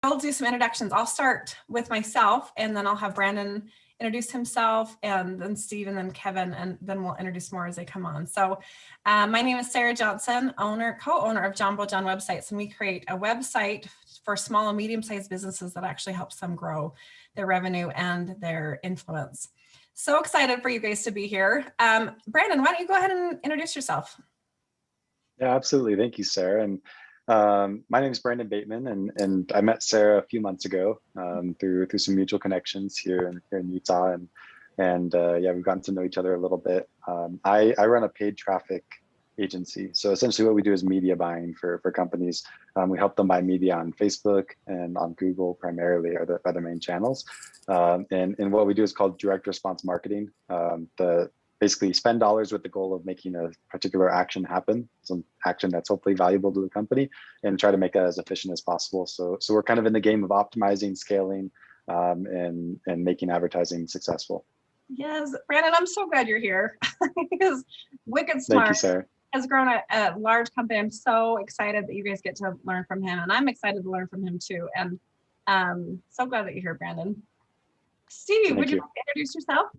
I'll do some introductions. I'll start with myself, and then I'll have Brandon introduce himself, and then Steve, and then Kevin, and then we'll introduce more as they come on. So my name is Sarah Johnson, co-owner of Jumbo John Websites, and we create a website for small and medium-sized businesses that actually helps them grow their revenue and their influence. So excited for you guys to be here. Brandon, why don't you go ahead and introduce yourself? Yeah, absolutely. Thank you, Sarah. And my name is Brandon Bateman, and I met Sarah a few months ago through some mutual connections here in Utah, and yeah, we've gotten to know each other a little bit. I run a paid traffic agency, so essentially what we do is media buying for companies. We help them buy media on Facebook and on Google primarily are the main channels, and what we do is called direct response marketing. Basically spend dollars with the goal of making a particular action happen, some action that's hopefully valuable to the company, and try to make that as efficient as possible. So we're kind of in the game of optimizing, scaling, and making advertising successful. Yes, Brandon, I'm so glad you're here. Because Wicked Smart Thank you, Sarah. Has grown a large company. I'm so excited that you guys get to learn from him, and I'm excited to learn from him too. And so glad that you're here, Brandon. Steve, would you like to introduce yourself?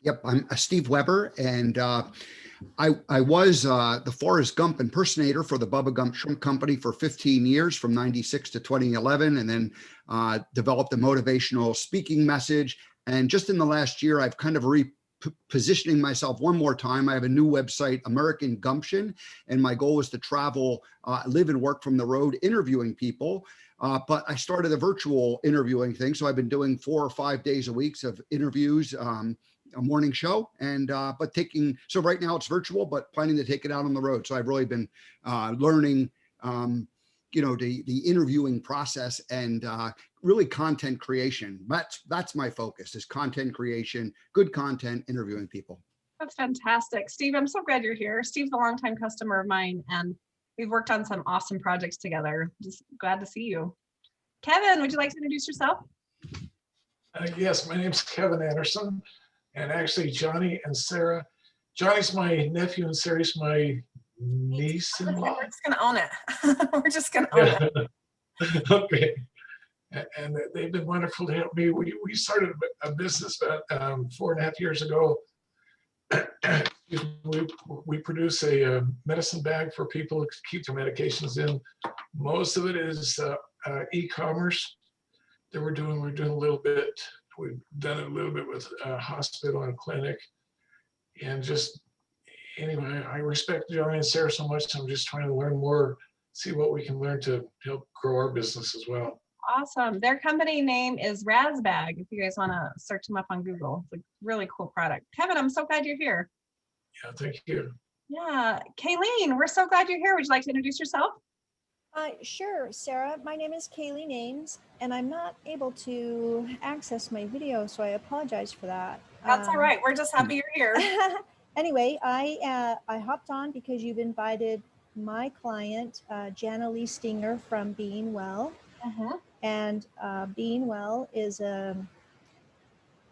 Yep, I'm Steve Weber, and I was the Forrest Gump impersonator for the Bubba Gump Shrimp Company for 15 years, from 96 to 2011, and then developed a motivational speaking message. And just in the last year, I've kind of repositioning myself one more time. I have a new website, American Gumption, and my goal is to travel, live and work from the road, interviewing people. But I started a virtual interviewing thing, so I've been doing 4 or 5 days a week of interviews. A morning show, and so right now it's virtual, but planning to take it out on the road. So I've really been learning the interviewing process and really content creation. That's my focus, is content creation, good content, interviewing people. That's fantastic. Steve, I'm so glad you're here. Steve's a longtime customer of mine, and we've worked on some awesome projects together. Just glad to see you. Kevin, would you like to introduce yourself? Yes, my name's Kevin Anderson. And actually, Johnny and Sarah, Johnny's my nephew and Sarah's my niece-in-law. We're just gonna own it. We're just gonna own it. Okay. And they've been wonderful to help me. We started a business about 4.5 years ago. We produce a medicine bag for people to keep their medications in. Most of it is e-commerce that we're doing a little bit. We've done it a little bit with a hospital and clinic, and just anyway, I respect Johnny and Sarah so much. I'm just trying to learn more, see what we can learn to help grow our business as well. Awesome. Their company name is Razbag, if you guys want to search them up on Google. It's a really cool product. Kevin, I'm so glad you're here. Yeah, thank you. Yeah, Kayleen, we're so glad you're here. Would you like to introduce yourself? Sure, Sarah. My name is Kayleen Ames, and I'm not able to access my video, so I apologize for that. That's all right. We're just happy you're here. Anyway, I hopped on because you've invited my client, Jana Lee Stinger from Being Well. And Being Well is an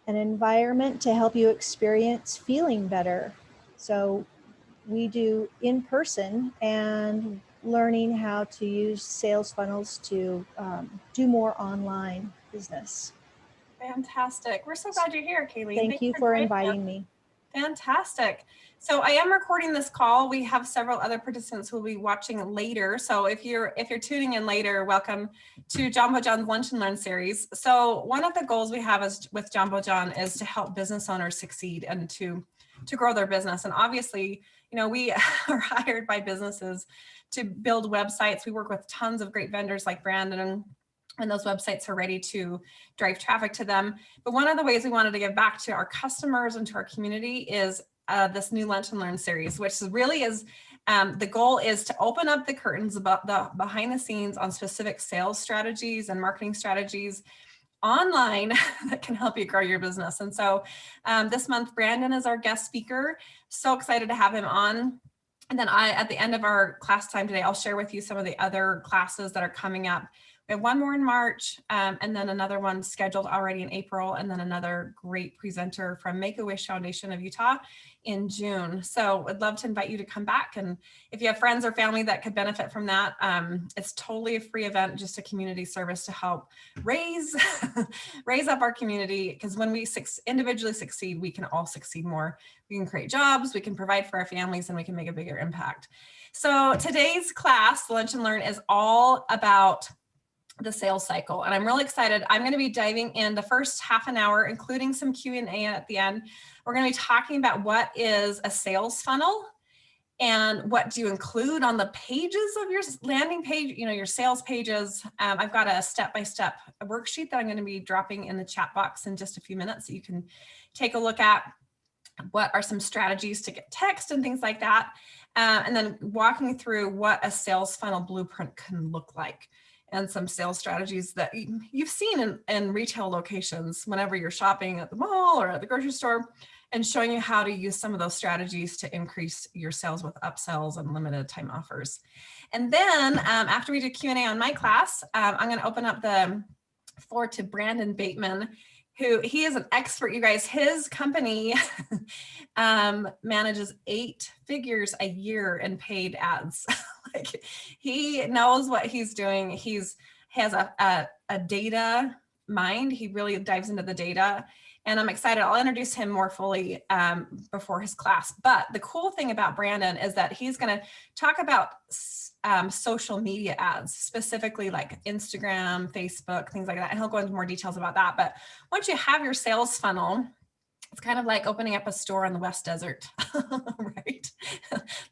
environment to help you experience feeling better. So we do in person and learning how to use sales funnels to do more online business. Fantastic. We're so glad you're here, Kaylee. Thank you for inviting me. Fantastic. So I am recording this call. We have several other participants who will be watching later. So if you're tuning in later, welcome to Jumbo John's Lunch and Learn series. So one of the goals we have with Jumbo John is to help business owners succeed and to grow their business. And obviously, we are hired by businesses to build websites. We work with tons of great vendors like Brandon, and those websites are ready to drive traffic to them. But one of the ways we wanted to give back to our customers and to our community is this new Lunch and Learn series, which really is, the goal is to open up the curtains about the behind the scenes on specific sales strategies and marketing strategies online that can help you grow your business. And so this month, Brandon is our guest speaker. So excited to have him on. And then at the end of our class time today, I'll share with you some of the other classes that are coming up. We We have one more in March, and then another one scheduled already in April, and then another great presenter from Make-A-Wish Foundation of Utah in June. So I'd love to invite you to come back. And if you have friends or family that could benefit from that, it's totally a free event, just a community service to help raise up our community. Because when we individually succeed, we can all succeed more. We can create jobs, we can provide for our families, and we can make a bigger impact. So today's class, Lunch and Learn, is all about the sales cycle. And I'm really excited. I'm going to be diving in the first half an hour, including some Q&A at the end. We're going to be talking about what is a sales funnel and what do you include on the pages of your landing page, your sales pages. I've got a step-by-step worksheet that I'm going to be dropping in the chat box in just a few minutes so you can take a look at what are some strategies to get text and things like that. And then walking through what a sales funnel blueprint can look like, and some sales strategies that you've seen in retail locations whenever you're shopping at the mall or at the grocery store, and showing you how to use some of those strategies to increase your sales with upsells and limited time offers. And then after we do Q&A on my class, I'm going to open up the floor to Brandon Bateman, he is an expert, you guys. His company manages 8 figures a year in paid ads. Like, he knows what he's doing. He has a data mind. He really dives into the data, and I'm excited. I'll introduce him more fully before his class. But the cool thing about Brandon is that he's going to talk about social media ads, specifically like Instagram, Facebook, things like that. And he'll go into more details about that. But once you have your sales funnel, it's kind of like opening up a store on the West Desert, right?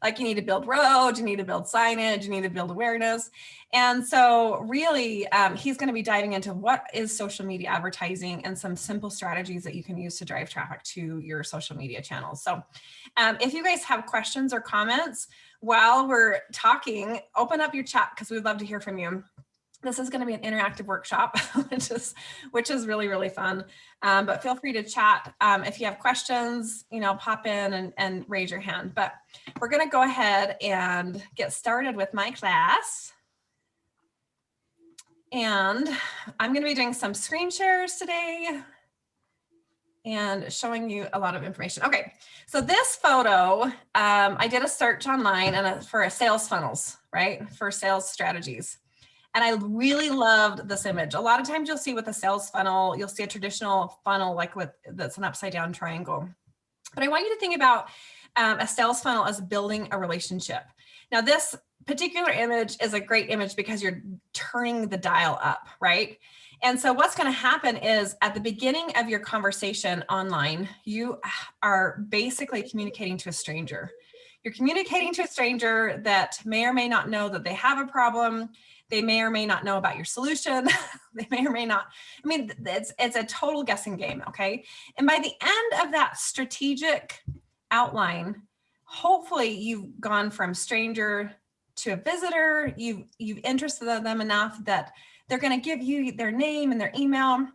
Like, you need to build roads, you need to build signage, you need to build awareness. And so really, he's going to be diving into what is social media advertising and some simple strategies that you can use to drive traffic to your social media channels. So if you guys have questions or comments while we're talking, open up your chat because we'd love to hear from you. This is going to be an interactive workshop, which is really, really fun. But feel free to chat. If you have questions, pop in and raise your hand. But we're going to go ahead and get started with my class. And I'm going to be doing some screen shares today and showing you a lot of information. Okay, so this photo, I did a search online and for sales funnels, right? For sales strategies. And I really loved this image. A lot of times you'll see with a sales funnel, you'll see a traditional funnel like that's an upside down triangle. But I want you to think about a sales funnel as building a relationship. Now, this particular image is a great image because you're turning the dial up, right? And so what's going to happen is at the beginning of your conversation online, you are basically communicating to a stranger. You're communicating to a stranger that may or may not know that they have a problem. They may or may not know about your solution. They may or may not. I mean, it's a total guessing game, okay? And by the end of that strategic outline, hopefully you've gone from stranger to a visitor. You've interested them enough that they're going to give you their name and their email.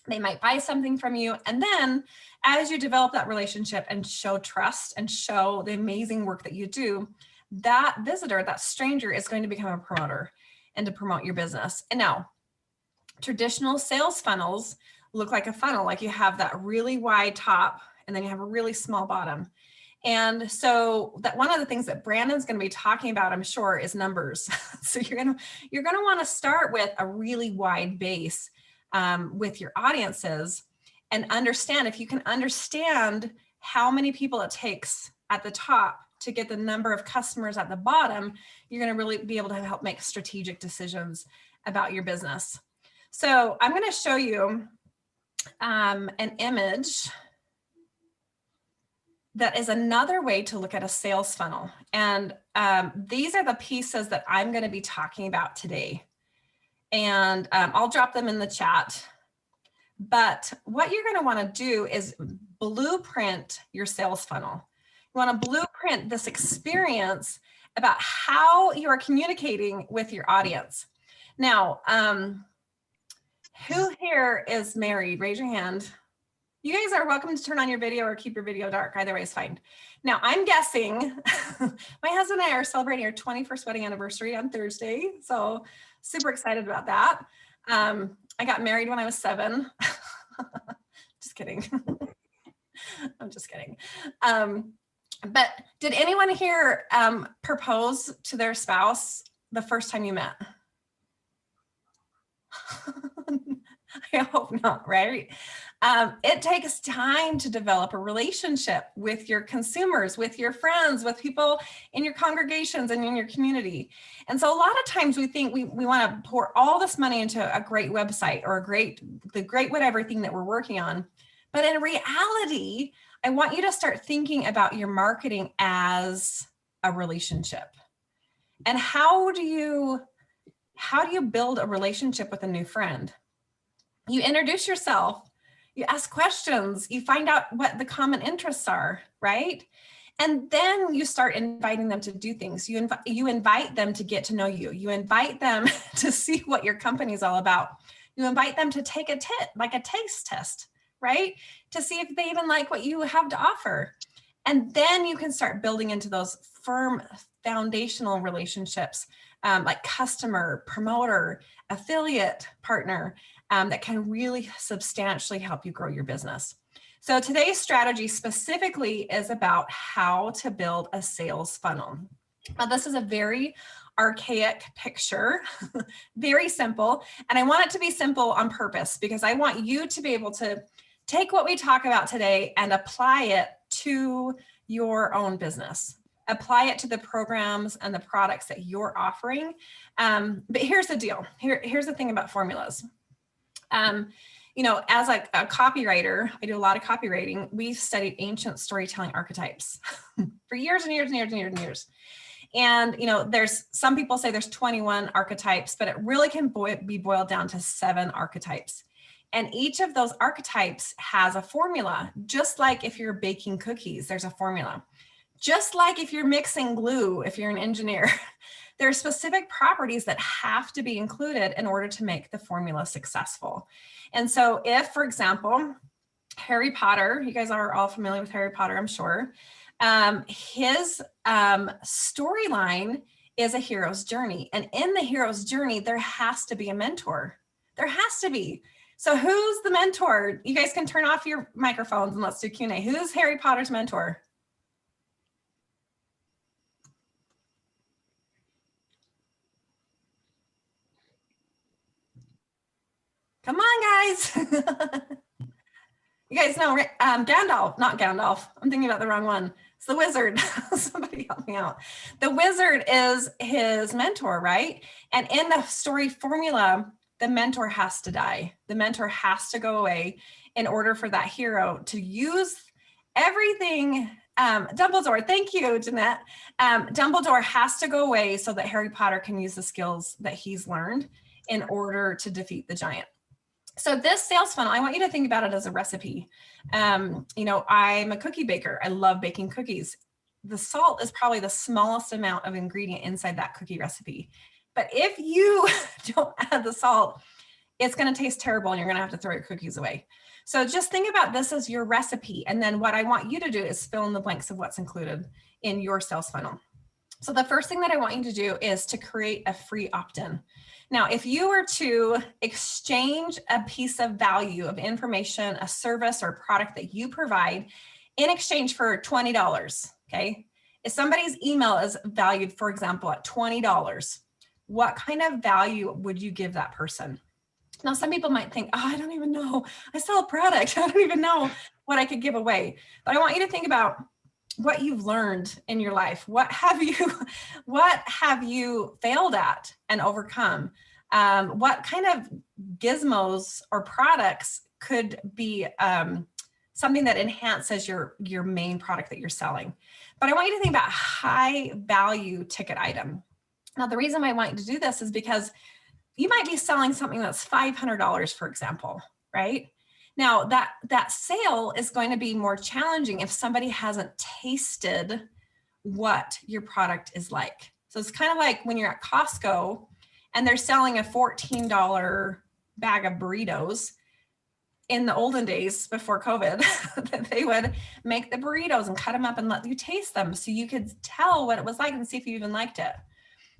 They might buy something from you. And then as you develop that relationship and show trust and show the amazing work that you do, that visitor, that stranger, is going to become a promoter and to promote your business. And now, traditional sales funnels look like a funnel, like you have that really wide top and then you have a really small bottom. And so that one of the things that Brandon's going to be talking about, I'm sure, is numbers. So you're going to want to start with a really wide base with your audiences, and understand, if you can understand how many people it takes at the top to get the number of customers at the bottom, you're going to really be able to help make strategic decisions about your business. So I'm going to show you an image that is another way to look at a sales funnel. And these are the pieces that I'm going to be talking about today. And I'll drop them in the chat. But what you're going to want to do is blueprint your sales funnel. You want to blueprint this experience about how you are communicating with your audience. Now, who here is married? Raise your hand. You guys are welcome to turn on your video or keep your video dark. Either way is fine. Now, I'm guessing my husband and I are celebrating our 21st wedding anniversary on Thursday. So Super excited about that. I got married when I was 7. Just kidding. I'm just kidding. But did anyone here propose to their spouse the first time you met? I hope not, right? It takes time to develop a relationship with your consumers, with your friends, with people in your congregations and in your community. And so a lot of times we think we want to pour all this money into a great website or the great whatever thing that we're working on. But in reality, I want you to start thinking about your marketing as a relationship. And how do you build a relationship with a new friend? You introduce yourself, you ask questions, you find out what the common interests are, right? And then you start inviting them to do things. You invite them to get to know you. You invite them to see what your company is all about. You invite them to take a taste test, right? To see if they even like what you have to offer. And then you can start building into those firm foundational relationships, like customer, promoter, affiliate partner, that can really substantially help you grow your business. So today's strategy specifically is about how to build a sales funnel. Now, this is a very archaic picture, very simple. And I want it to be simple on purpose because I want you to be able to take what we talk about today and apply it to your own business. Apply it to the programs and the products that you're offering. But here's the deal. Here's the thing about formulas. As a copywriter, I do a lot of copywriting. We've studied ancient storytelling archetypes for years and years and years and years and years. And, there's some people say there's 21 archetypes, but it really can be boiled down to 7 archetypes. And each of those archetypes has a formula, just like if you're baking cookies, there's a formula. Just like if you're mixing glue, if you're an engineer, there are specific properties that have to be included in order to make the formula successful. And so if, for example, Harry Potter, you guys are all familiar with Harry Potter, I'm sure, his storyline is a hero's journey. And in the hero's journey, there has to be a mentor. There has to be. So who's the mentor? You guys can turn off your microphones and let's do Q&A. Who's Harry Potter's mentor? Come on, guys. You guys know Gandalf, not Gandalf. I'm thinking about the wrong one. It's the wizard. Somebody help me out. The wizard is his mentor, right? And in the story formula, the mentor has to die. The mentor has to go away in order for that hero to use everything. Dumbledore, thank you, Jeanette. Dumbledore has to go away so that Harry Potter can use the skills that he's learned in order to defeat the giant. So this sales funnel, I want you to think about it as a recipe. I'm a cookie baker. I love baking cookies. The salt is probably the smallest amount of ingredient inside that cookie recipe. But if you don't add the salt, it's going to taste terrible and you're going to have to throw your cookies away. So just think about this as your recipe. And then what I want you to do is fill in the blanks of what's included in your sales funnel. So the first thing that I want you to do is to create a free opt-in. Now, if you were to exchange a piece of value of information, a service or product that you provide in exchange for $20, okay? If somebody's email is valued, for example, at $20, what kind of value would you give that person? Now, some people might think, I don't even know. I sell a product. I don't even know what I could give away. But I want you to think about what you've learned in your life. What have you failed at and overcome? What kind of gizmos or products could be something that enhances your main product that you're selling? But I want you to think about high value ticket item. Now, the reason I want you to do this is because you might be selling something that's $500, for example, right? Now that sale is going to be more challenging if somebody hasn't tasted what your product is like. So it's kind of like when you're at Costco and they're selling a $14 bag of burritos. In the olden days before COVID, they would make the burritos and cut them up and let you taste them so you could tell what it was like and see if you even liked it.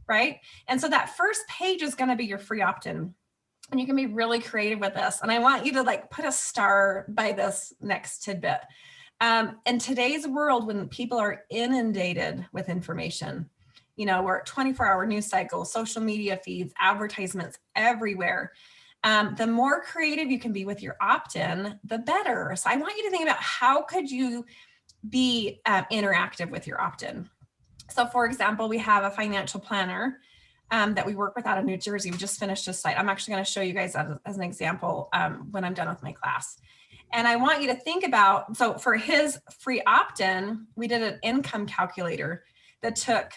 right? And so that first page is going to be your free opt-in. And you can be really creative with this. And I want you to like put a star by this next tidbit. In today's world, when people are inundated with information, you know, we're at 24-hour news cycles, social media feeds, advertisements everywhere. The more creative you can be with your opt-in, the better. So I want you to think about how could you be interactive with your opt-in. So for example, we have a financial planner that we work with out of New Jersey. We just finished a site. I'm actually going to show you guys as an example when I'm done with my class. And I want you to think about, so for his free opt-in, we did an income calculator that took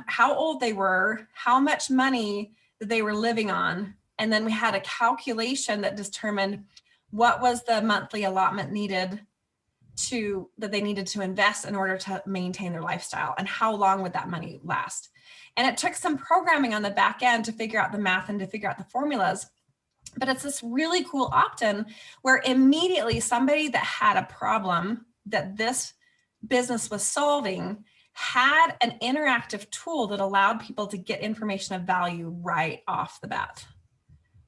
how old they were, how much money that they were living on. And then we had a calculation that determined what was the monthly allotment that they needed to invest in order to maintain their lifestyle, and how long would that money last. And it took some programming on the back end to figure out the math and to figure out the formulas. But it's this really cool opt-in where immediately somebody that had a problem that this business was solving had an interactive tool that allowed people to get information of value right off the bat.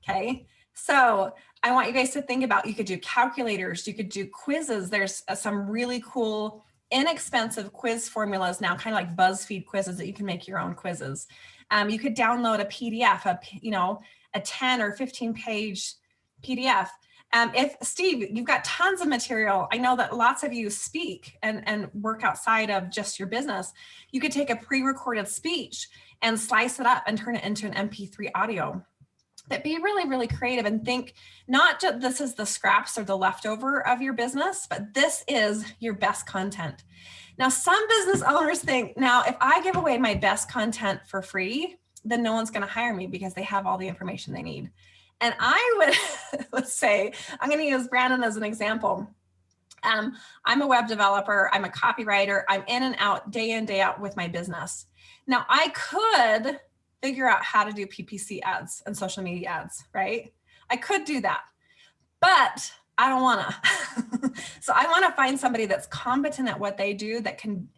Okay, so I want you guys to think about, you could do calculators, you could do quizzes. There's some really cool, inexpensive quiz formulas now, kind of like BuzzFeed quizzes that you can make your own quizzes. You could download a PDF, a 10 or 15 page PDF. If Steve, you've got tons of material. I know that lots of you speak and work outside of just your business. You could take a pre-recorded speech and slice it up and turn it into an MP3 audio. But be really, really creative and think not just this is the scraps or the leftover of your business, but this is your best content. Now, some business owners think, now, if I give away my best content for free, then no one's going to hire me because they have all the information they need. And I would say, I'm going to use Brandon as an example. I'm a web developer. I'm a copywriter. I'm in and out, day in, day out with my business. Now, I could figure out how to do PPC ads and social media ads, right? I could do that, but I don't want to. So I want to find somebody that's competent at what they do, that can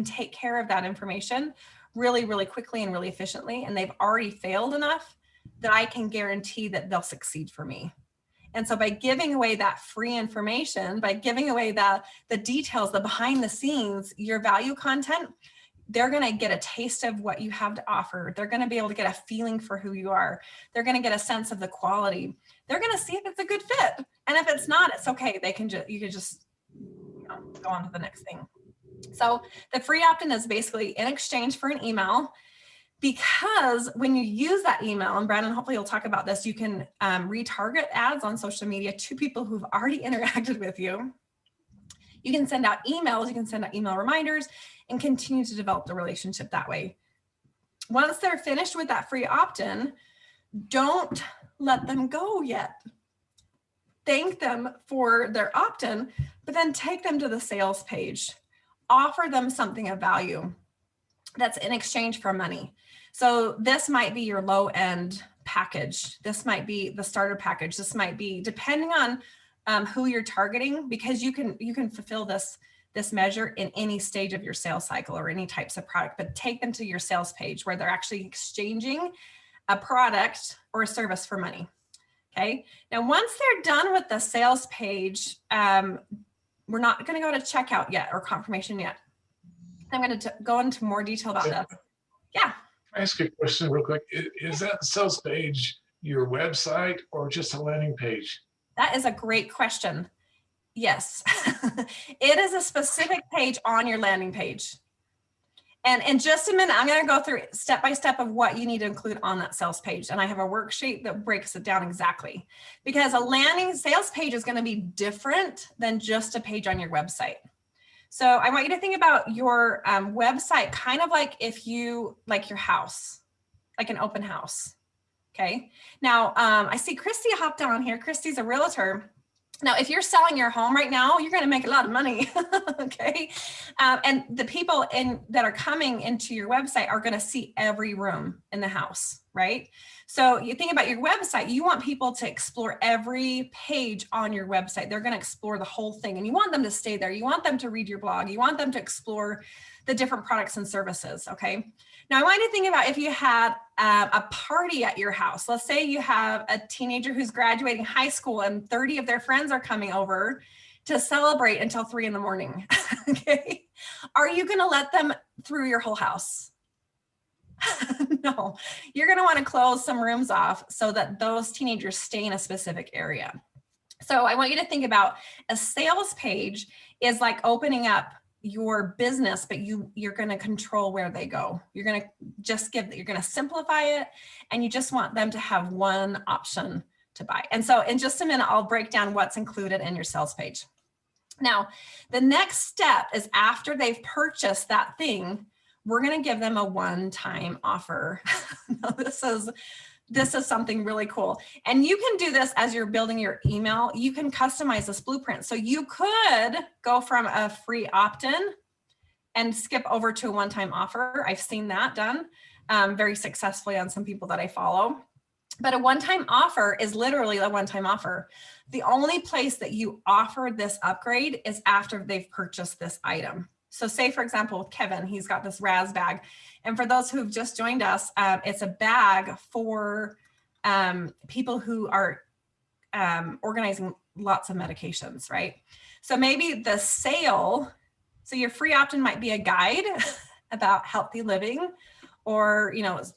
take care of that information really, really quickly and really efficiently. And they've already failed enough that I can guarantee that they'll succeed for me. And so by giving away that free information, by giving away the details, the behind the scenes, your value content, they're going to get a taste of what you have to offer. They're going to be able to get a feeling for who you are. They're going to get a sense of the quality. They're going to see if it's a good fit. And if it's not, it's okay. You can just go on to the next thing. So the free opt-in is basically in exchange for an email, because when you use that email, and Brandon, hopefully you'll talk about this, you can retarget ads on social media to people who've already interacted with you. You can send out emails, you can send out email reminders, and continue to develop the relationship that way. Once they're finished with that free opt-in, don't let them go yet. Thank them for their opt-in, but then take them to the sales page. Offer them something of value that's in exchange for money. So this might be your low-end package. This might be the starter package. This might be, depending on who you're targeting, because you can fulfill this measure in any stage of your sales cycle or any types of product, but take them to your sales page where they're actually exchanging a product or a service for money. Okay. Now, once they're done with the sales page, we're not going to go to checkout yet or confirmation yet. I'm going to go into more detail about this. Yeah. Can I ask you a question real quick? Is that sales page your website or just a landing page? That is a great question. Yes, it is a specific page on your landing page. And in just a minute, I'm going to go through step by step of what you need to include on that sales page. And I have a worksheet that breaks it down exactly, because a landing sales page is going to be different than just a page on your website. So I want you to think about your website kind of like like your house, like an open house. Okay. Now I see Christy hopped on here. Christy's a realtor. Now, if you're selling your home right now, you're going to make a lot of money. Okay. And the people that are coming into your website are going to see every room in the house. right? So you think about your website, you want people to explore every page on your website. They're going to explore the whole thing, and you want them to stay there. You want them to read your blog. You want them to explore the different products and services. Okay. Now I want you to think about if you had a party at your house. Let's say you have a teenager who's graduating high school and 30 of their friends are coming over to celebrate until 3 a.m. Okay. Are you going to let them through your whole house? No, you're going to want to close some rooms off so that those teenagers stay in a specific area. So I want you to think about a sales page is like opening up your business, but you're going to control where they go. You're going to you're going to simplify it, and you just want them to have one option to buy. And so in just a minute, I'll break down what's included in your sales page. Now, the next step is after they've purchased that thing, we're going to give them a one-time offer. This is something really cool. And you can do this as you're building your email. You can customize this blueprint. So you could go from a free opt-in and skip over to a one-time offer. I've seen that done very successfully on some people that I follow. But a one-time offer is literally a one-time offer. The only place that you offer this upgrade is after they've purchased this item. So say, for example, with Kevin, he's got this Raz bag. And for those who've just joined us, it's a bag for people who are organizing lots of medications, right? So maybe the sale, so your free opt-in might be a guide about healthy living, or,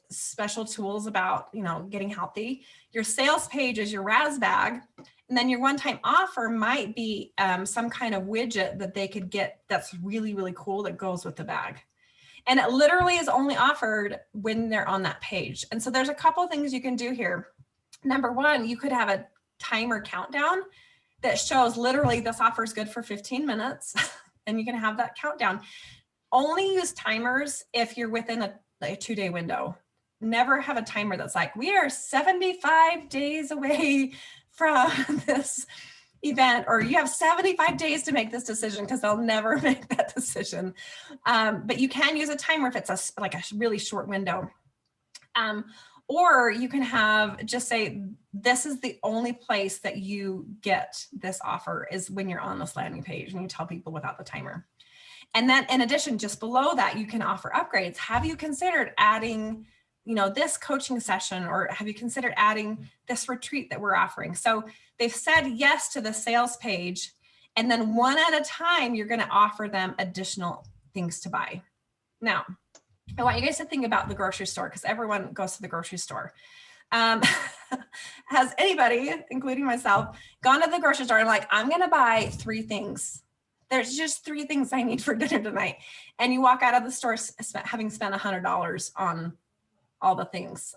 special tools about, getting healthy. Your sales page is your Raz bag. And then your one-time offer might be some kind of widget that they could get that's really, really cool that goes with the bag. And it literally is only offered when they're on that page. And so there's a couple of things you can do here. Number one, you could have a timer countdown that shows literally this offer is good for 15 minutes. And you can have that countdown. Only use timers if you're within a 2-day window. Never have a timer that's like, we are 75 days away from this event, or you have 75 days to make this decision, because they'll never make that decision. But you can use a timer if it's a really short window. Or you can have just say, this is the only place that you get this offer is when you're on this landing page, and you tell people without the timer. And then in addition, just below that, you can offer upgrades. Have you considered adding this coaching session, or have you considered adding this retreat that we're offering? So they've said yes to the sales page, and then one at a time, you're going to offer them additional things to buy. Now, I want you guys to think about the grocery store, because everyone goes to the grocery store. Has anybody, including myself, gone to the grocery store and like, I'm going to buy 3 things. There's just 3 things I need for dinner tonight. And you walk out of the store having spent $100 on all the things,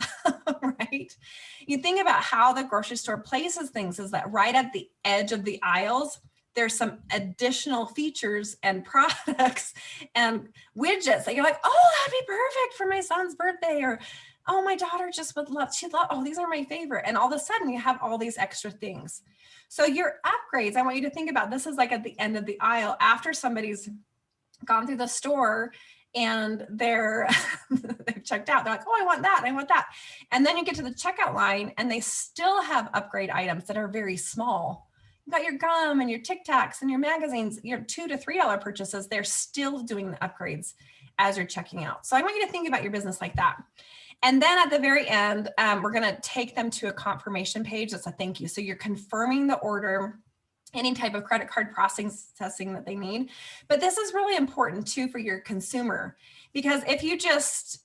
right? You think about how the grocery store places things is that right at the edge of the aisles, there's some additional features and products and widgets that you're like, oh, that'd be perfect for my son's birthday, or, oh, my daughter just would love, oh, these are my favorite. And all of a sudden you have all these extra things. So your upgrades, I want you to think about, this is like at the end of the aisle after somebody's gone through the store and they've checked out. They're like, oh, I want that, I want that. And then you get to the checkout line and they still have upgrade items that are very small. You got your gum and your Tic Tacs and your magazines, your $2 to $3 purchases, they're still doing the upgrades as you're checking out. So I want you to think about your business like that. And then at the very end, we're going to take them to a confirmation page. That's a thank you. So you're confirming the order, any type of credit card processing that they need. But this is really important too for your consumer, because if you just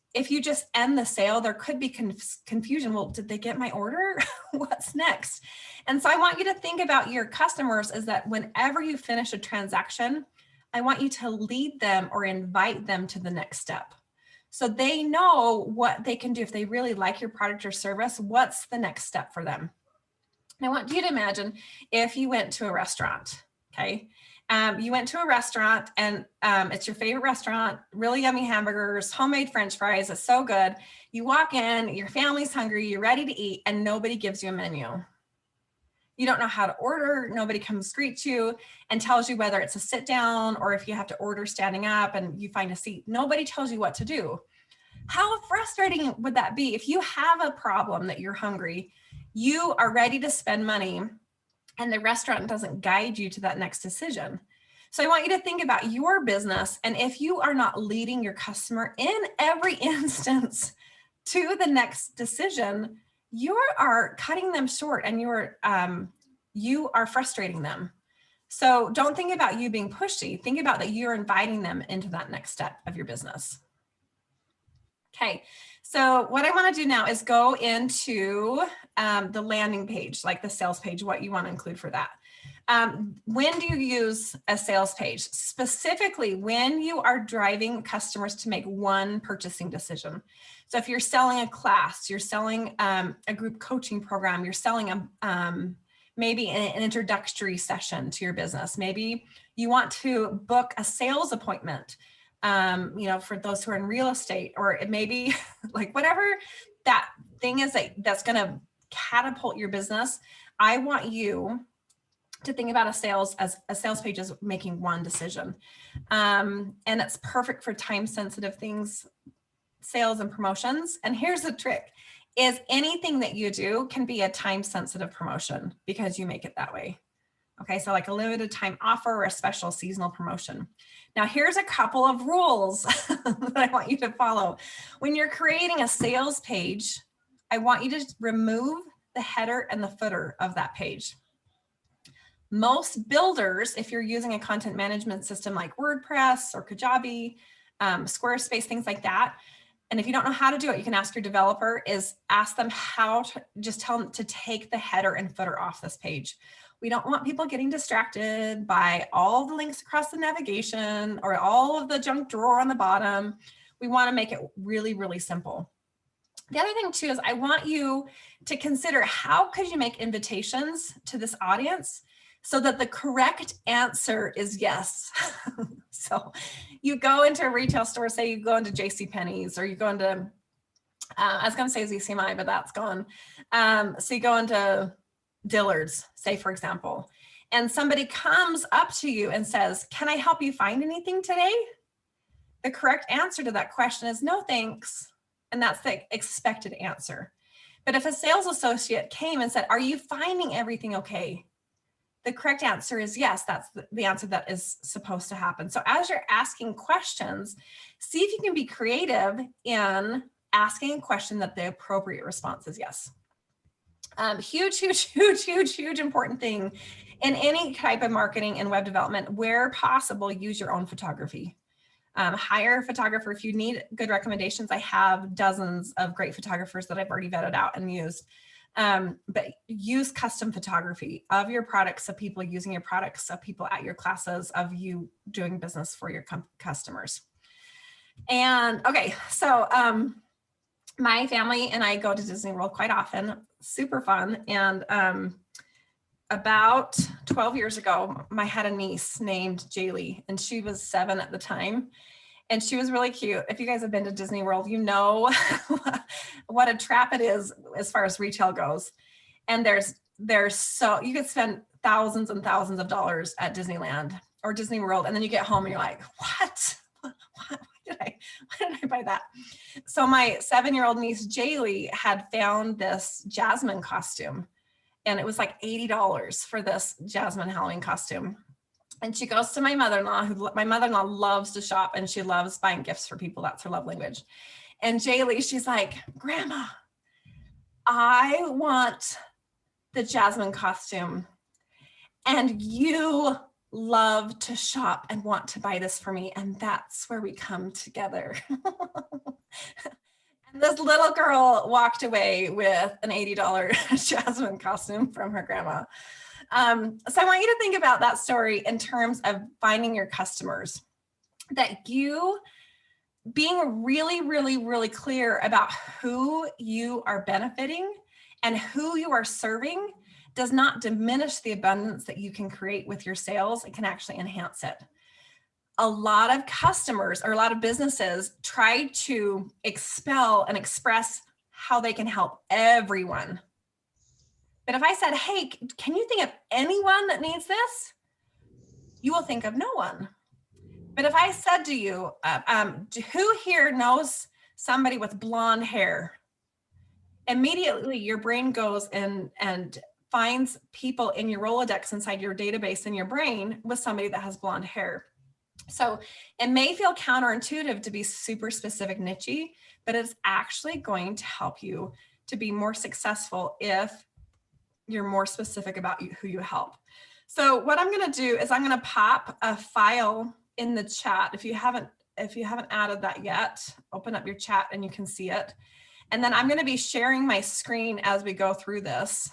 end the sale, there could be confusion. Well, did they get my order? What's next? And so I want you to think about your customers is that whenever you finish a transaction, I want you to lead them or invite them to the next step. So they know what they can do if they really like your product or service. What's the next step for them? And I want you to imagine if you went to a restaurant, okay? You went to a restaurant and it's your favorite restaurant, really yummy hamburgers, homemade French fries, it's so good. You walk in, your family's hungry, you're ready to eat, and nobody gives you a menu. You don't know how to order, nobody comes greet you and tells you whether it's a sit down or if you have to order standing up and you find a seat. Nobody tells you what to do. How frustrating would that be if you have a problem that you're hungry, you are ready to spend money, and the restaurant doesn't guide you to that next decision? So I want you to think about your business, and if you are not leading your customer in every instance to the next decision, you are cutting them short, and you are frustrating them. So don't think about you being pushy. Think about that you're inviting them into that next step of your business. Okay, so what I want to do now is go into the landing page, like the sales page, what you want to include for that. When do you use a sales page? Specifically, when you are driving customers to make one purchasing decision. So if you're selling a class, you're selling a group coaching program, you're selling maybe an introductory session to your business. Maybe you want to book a sales appointment, for those who are in real estate, or it may be like whatever that thing is that's going to catapult your business. I want you to think about a sales page as making one decision. And it's perfect for time sensitive things, sales and promotions. And here's the trick, is anything that you do can be a time sensitive promotion because you make it that way. Okay, so like a limited time offer or a special seasonal promotion. Now here's a couple of rules that I want you to follow. When you're creating a sales page, I want you to remove the header and the footer of that page. Most builders, if you're using a content management system like WordPress or Kajabi, Squarespace, things like that, and if you don't know how to do it, you can ask your developer, is ask them how to, just tell them to take the header and footer off this page. We don't want people getting distracted by all the links across the navigation or all of the junk drawer on the bottom. We want to make it really, really simple. The other thing too is I want you to consider, how could you make invitations to this audience so that the correct answer is yes. So you go into a retail store, say you go into JCPenney's, or you go into, I was going to say ZCMI, but that's gone. So you go into Dillard's, say for example, and somebody comes up to you and says, "Can I help you find anything today?" The correct answer to that question is no, thanks. And that's the expected answer. But if a sales associate came and said, "Are you finding everything okay?" The correct answer is yes. That's the answer that is supposed to happen. So as you're asking questions, see if you can be creative in asking a question that the appropriate response is yes. Huge important thing in any type of marketing and web development. Where possible, use your own photography. Hire a photographer if you need good recommendations. I have dozens of great photographers that I've already vetted out and used. But use custom photography of your products, of people using your products, of people at your classes, of you doing business for your customers. And okay, so my family and I go to Disney World quite often, super fun. And about 12 years ago, I had a niece named Jaylee, and she was 7 at the time. And she was really cute. If you guys have been to Disney World, you know what a trap it is as far as retail goes. And there's so, you could spend thousands and thousands of dollars at Disneyland or Disney World. And then you get home and you're like, why did I buy that? So my 7-year-old niece, Jaylee, had found this Jasmine costume. And it was like $80 for this Jasmine Halloween costume. And she goes to my mother-in-law, my mother-in-law loves to shop and she loves buying gifts for people. That's her love language. And Jaylee, she's like, "Grandma, I want the Jasmine costume. And you love to shop and want to buy this for me. And that's where we come together." And this little girl walked away with an $80 Jasmine costume from her grandma. So I want you to think about that story in terms of finding your customers, that you being really, really, really clear about who you are benefiting and who you are serving does not diminish the abundance that you can create with your sales. It can actually enhance it. A lot of customers or a lot of businesses try to expel and express how they can help everyone. But if I said, "Hey, can you think of anyone that needs this?" You will think of no one. But if I said to you, "Who here knows somebody with blonde hair, immediately your brain goes and finds people in your Rolodex inside your database in your brain with somebody that has blonde hair. So it may feel counterintuitive to be super specific, niche-y, but it's actually going to help you to be more successful if you're more specific about who you help. So what I'm going to do is I'm going to pop a file in the chat. If you haven't added that yet, open up your chat and you can see it. And then I'm going to be sharing my screen as we go through this,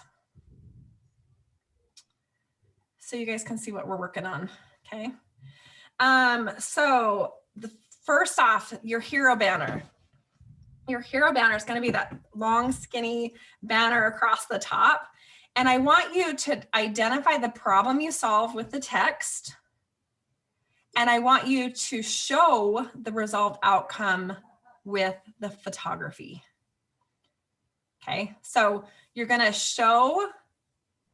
so you guys can see what we're working on. Okay. So first off, your hero banner. Your hero banner is going to be that long, skinny banner across the top. And I want you to identify the problem you solve with the text. And I want you to show the resolved outcome with the photography. Okay, so you're going to show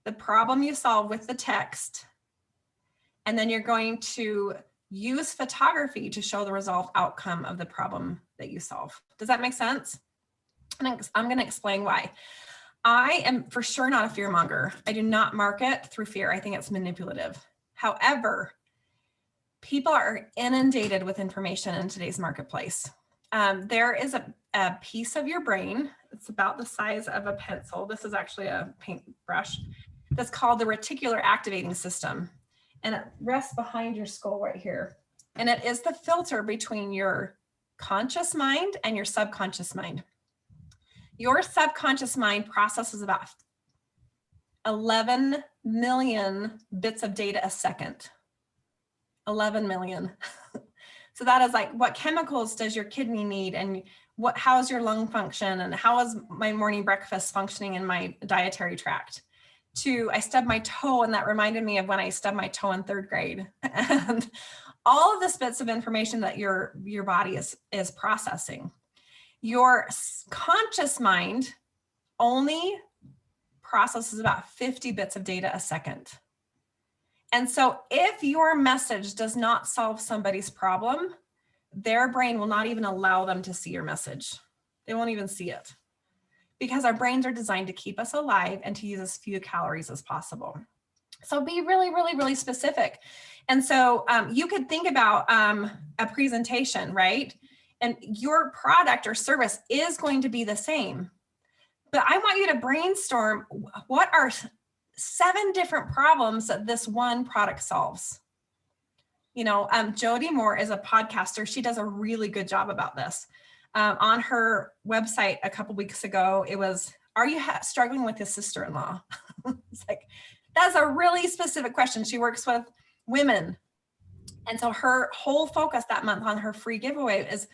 the problem you solve with the text, and then you're going to use photography to show the resolved outcome of the problem that you solve. Does that make sense? And I'm going to explain why. I am for sure not a fear monger. I do not market through fear. I think it's manipulative. However, people are inundated with information in today's marketplace. There is a piece of your brain, it's about the size of a pencil. This is actually a paintbrush, that's called the reticular activating system. And it rests behind your skull right here. And it is the filter between your conscious mind and your subconscious mind. Your subconscious mind processes about 11 million bits of data a second. 11 million. So that is like, what chemicals does your kidney need, and how's your lung function, and how is my morning breakfast functioning in my dietary tract? I stubbed my toe, and that reminded me of when I stubbed my toe in 3rd grade. And all of this bits of information that your body is processing. Your conscious mind only processes about 50 bits of data a second. And so if your message does not solve somebody's problem, their brain will not even allow them to see your message. They won't even see it, because our brains are designed to keep us alive and to use as few calories as possible. So be really, really, really specific. And so you could think about a presentation, right? And your product or service is going to be the same. But I want you to brainstorm, what are 7 different problems that this one product solves? You know, Jody Moore is a podcaster. She does a really good job about this. On her website a couple weeks ago, it was, are you struggling with your sister-in-law? It's like, that's a really specific question. She works with women. And so her whole focus that month on her free giveaway is,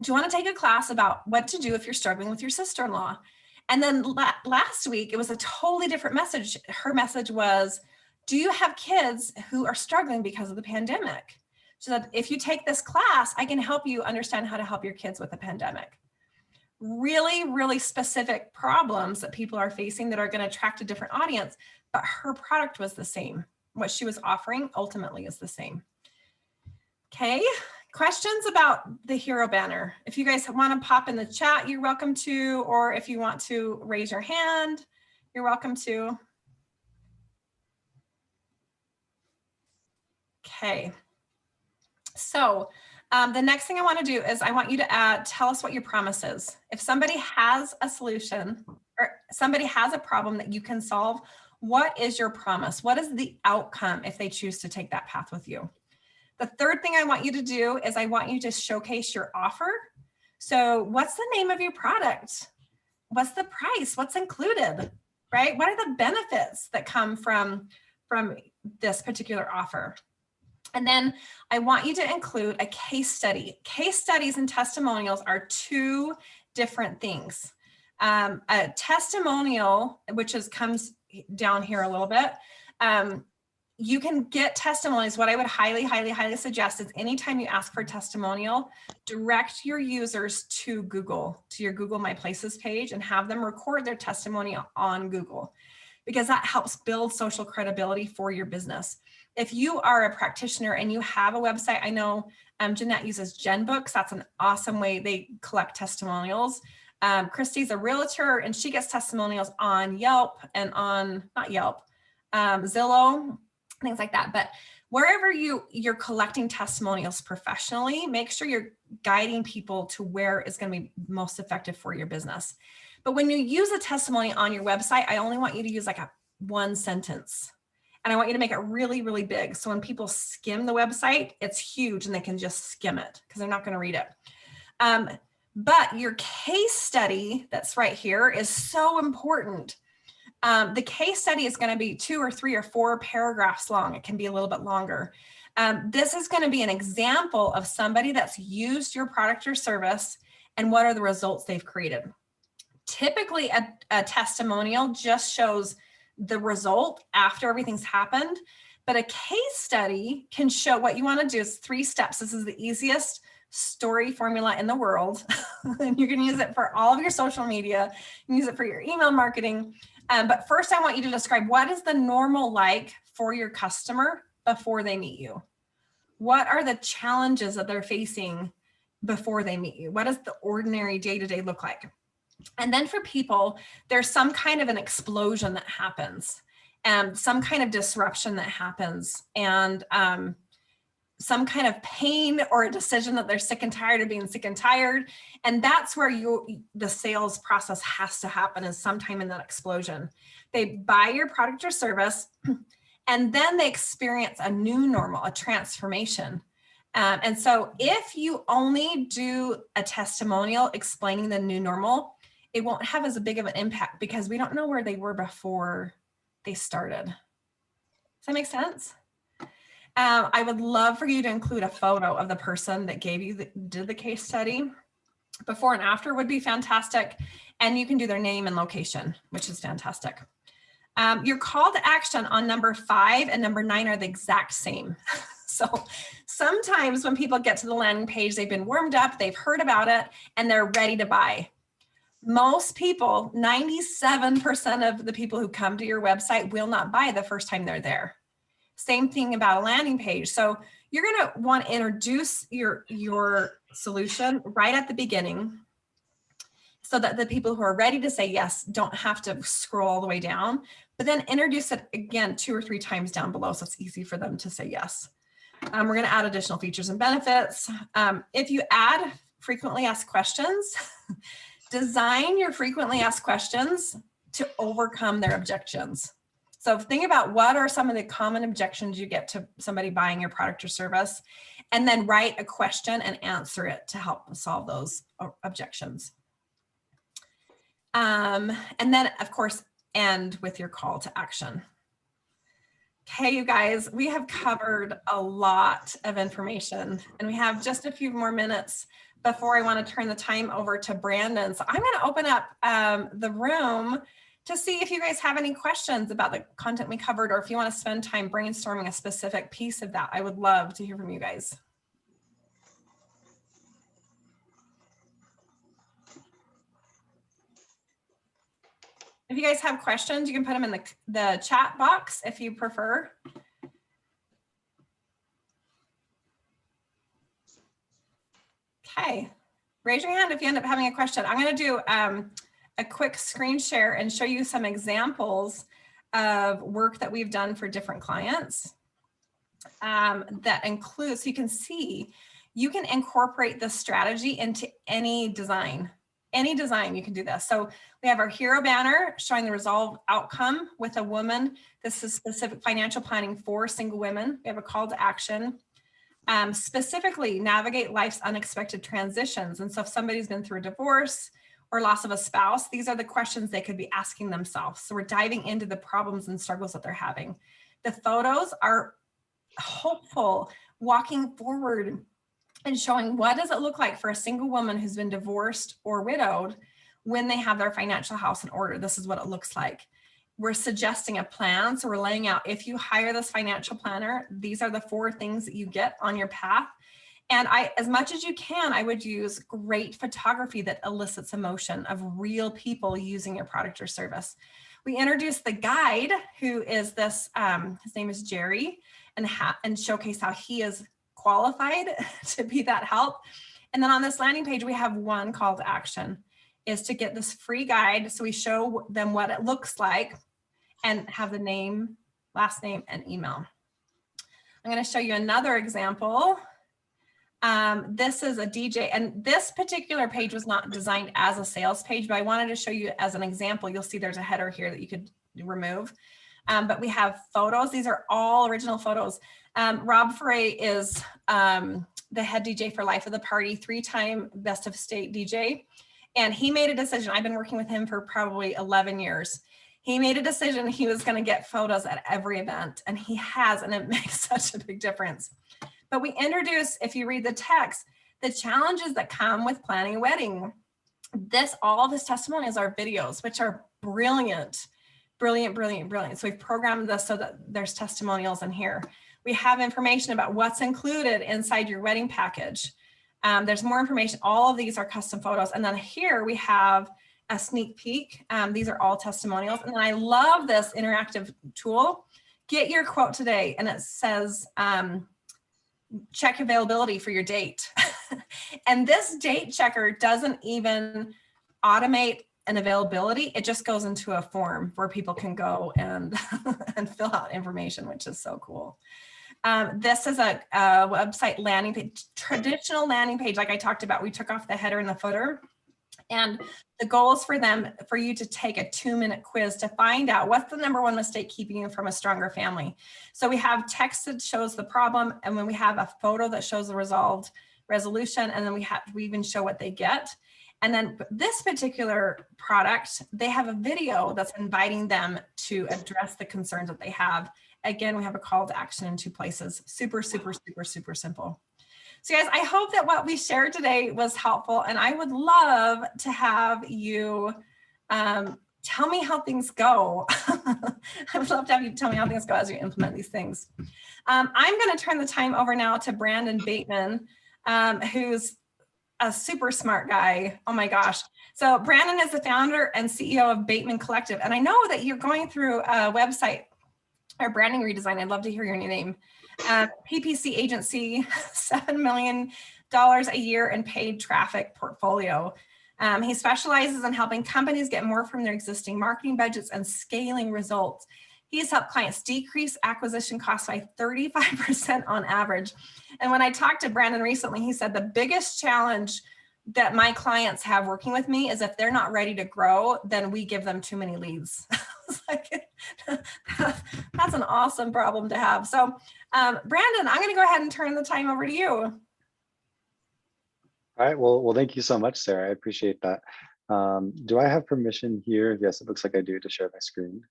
do you want to take a class about what to do if you're struggling with your sister-in-law? And then last week, it was a totally different message. Her message was, do you have kids who are struggling because of the pandemic? So that if you take this class, I can help you understand how to help your kids with the pandemic. Really, really specific problems that people are facing that are going to attract a different audience, but her product was the same. What she was offering ultimately is the same. Okay, questions about the hero banner? If you guys want to pop in the chat, you're welcome to, or if you want to raise your hand, you're welcome to. Okay. So the next thing I want to do is I want you to tell us what your promise is. If somebody has a solution or somebody has a problem that you can solve, what is your promise? What is the outcome if they choose to take that path with you? The third thing I want you to do is I want you to showcase your offer. So what's the name of your product? What's the price? What's included, right? What are the benefits that come from this particular offer? And then I want you to include a case study. Case studies and testimonials are 2 different things. A testimonial, which comes down here a little bit, you can get testimonials. What I would highly, highly, highly suggest is anytime you ask for a testimonial, direct your users to Google, to your Google My Places page, and have them record their testimonial on Google. because that helps build social credibility for your business. If you are a practitioner and you have a website, I know Jeanette uses GenBooks. That's an awesome way they collect testimonials. Christy's a realtor and she gets testimonials on Yelp and on, not Yelp, Zillow, things like that. But wherever you're collecting testimonials professionally, make sure you're guiding people to where is going to be most effective for your business. But when you use a testimony on your website, I only want you to use like one sentence. And I want you to make it really, really big. So when people skim the website, it's huge and they can just skim it because they're not going to read it. But your case study that's right here is so important. The case study is going to be 2 or 3 or 4 paragraphs long. It can be a little bit longer. This is going to be an example of somebody that's used your product or service and what are the results they've created. Typically, a testimonial just shows the result after everything's happened, but a case study can show what you want to do is 3 steps. This is the easiest story formula in the world. And you can use it for all of your social media, you can use it for your email marketing. But first I want you to describe what is the normal like for your customer before they meet you? What are the challenges that they're facing before they meet you? What does the ordinary day-to-day look like? And then for people, there's some kind of an explosion that happens, and some kind of disruption that happens, and some kind of pain or a decision that they're sick and tired of being sick and tired. And that's where the sales process has to happen, is sometime in that explosion. They buy your product or service, and then they experience a new normal, a transformation. And so if you only do a testimonial explaining the new normal, it won't have as big of an impact because we don't know where they were before they started. Does that make sense? I would love for you to include a photo of the person that did the case study. Before and after would be fantastic. And you can do their name and location, which is fantastic. Your call to action on number 5 and number 9 are the exact same. So sometimes when people get to the landing page, they've been warmed up, they've heard about it, and they're ready to buy. Most people, 97% of the people who come to your website will not buy the first time they're there. Same thing about a landing page. So you're going to want to introduce your solution right at the beginning so that the people who are ready to say yes don't have to scroll all the way down, but then introduce it again 2 or 3 times down below so it's easy for them to say yes. We're going to add additional features and benefits. If you add frequently asked questions, design your frequently asked questions to overcome their objections. So think about what are some of the common objections you get to somebody buying your product or service, and then write a question and answer it to help solve those objections. And then, of course, end with your call to action. Okay, you guys, we have covered a lot of information, and we have just a few more minutes before I want to turn the time over to Brandon. So I'm going to open up the room to see if you guys have any questions about the content we covered, or if you want to spend time brainstorming a specific piece of that. I would love to hear from you guys. If you guys have questions, you can put them in the chat box if you prefer. Okay, raise your hand if you end up having a question. I'm going to do a quick screen share and show you some examples of work that we've done for different clients that includes, so you can see, you can incorporate the strategy into any design. Any design, you can do this. So we have our hero banner showing the resolve outcome with a woman. This is specific financial planning for single women. We have a call to action. Specifically, navigate life's unexpected transitions. And so if somebody's been through a divorce or loss of a spouse, these are the questions they could be asking themselves. So we're diving into the problems and struggles that they're having. The photos are hopeful, walking forward and showing what does it look like for a single woman who's been divorced or widowed when they have their financial house in order. This is what it looks like. We're suggesting a plan. So we're laying out, if you hire this financial planner, these are the 4 things that you get on your path. And as much as you can, I would use great photography that elicits emotion of real people using your product or service. We introduced the guide, who is this, his name is Jerry, and showcase how he is qualified to be that help. And then on this landing page, we have one call to action, is to get this free guide. So we show them what it looks like and have the name, last name, and email. I'm going to show you another example. This is a DJ, and this particular page was not designed as a sales page, but I wanted to show you as an example. You'll see there's a header here that you could remove. But we have photos. These are all original photos. Rob Foray is the head DJ for Life of the Party, 3-time Best of State DJ. And he made a decision. I've been working with him for probably 11 years. He made a decision he was going to get photos at every event, and he has, and it makes such a big difference. But we introduce, if you read the text, the challenges that come with planning a wedding. All of his testimonials are videos, which are brilliant, brilliant, brilliant, brilliant. So we've programmed this so that there's testimonials in here. We have information about what's included inside your wedding package. There's more information. All of these are custom photos. And then here we have a sneak peek. These are all testimonials. And then I love this interactive tool. Get your quote today. And it says, check availability for your date. And this date checker doesn't even automate an availability. It just goes into a form where people can go and, and fill out information, which is so cool. This is a website landing page, traditional landing page. Like I talked about, we took off the header and the footer. And the goal is for you to take a 2-minute quiz to find out what's the #1 mistake keeping you from a stronger family. So we have text that shows the problem, and then we have a photo that shows the resolution, and then we even show what they get. And then this particular product, they have a video that's inviting them to address the concerns that they have. Again, we have a call to action in 2 places. Super, super, super, super simple. So guys, I hope that what we shared today was helpful, and I would love to have you tell me how things go. I would love to have you tell me how things go as you implement these things. I'm going to turn the time over now to Brandon Bateman, who's a super smart guy. Oh my gosh. So Brandon is the founder and CEO of Bateman Collective. And I know that you're going through a website or branding redesign. I'd love to hear your name. PPC agency, $7 million a year in paid traffic portfolio. He specializes in helping companies get more from their existing marketing budgets and scaling results. He's helped clients decrease acquisition costs by 35% on average. And when I talked to Brandon recently, he said the biggest challenge that my clients have working with me is if they're not ready to grow, then we give them too many leads. I was like, that's an awesome problem to have. So Brandon, I'm going to go ahead and turn the time over to you. All right. Well, thank you so much, Sarah. I appreciate that. Do I have permission here? Yes, it looks like I do, to share my screen.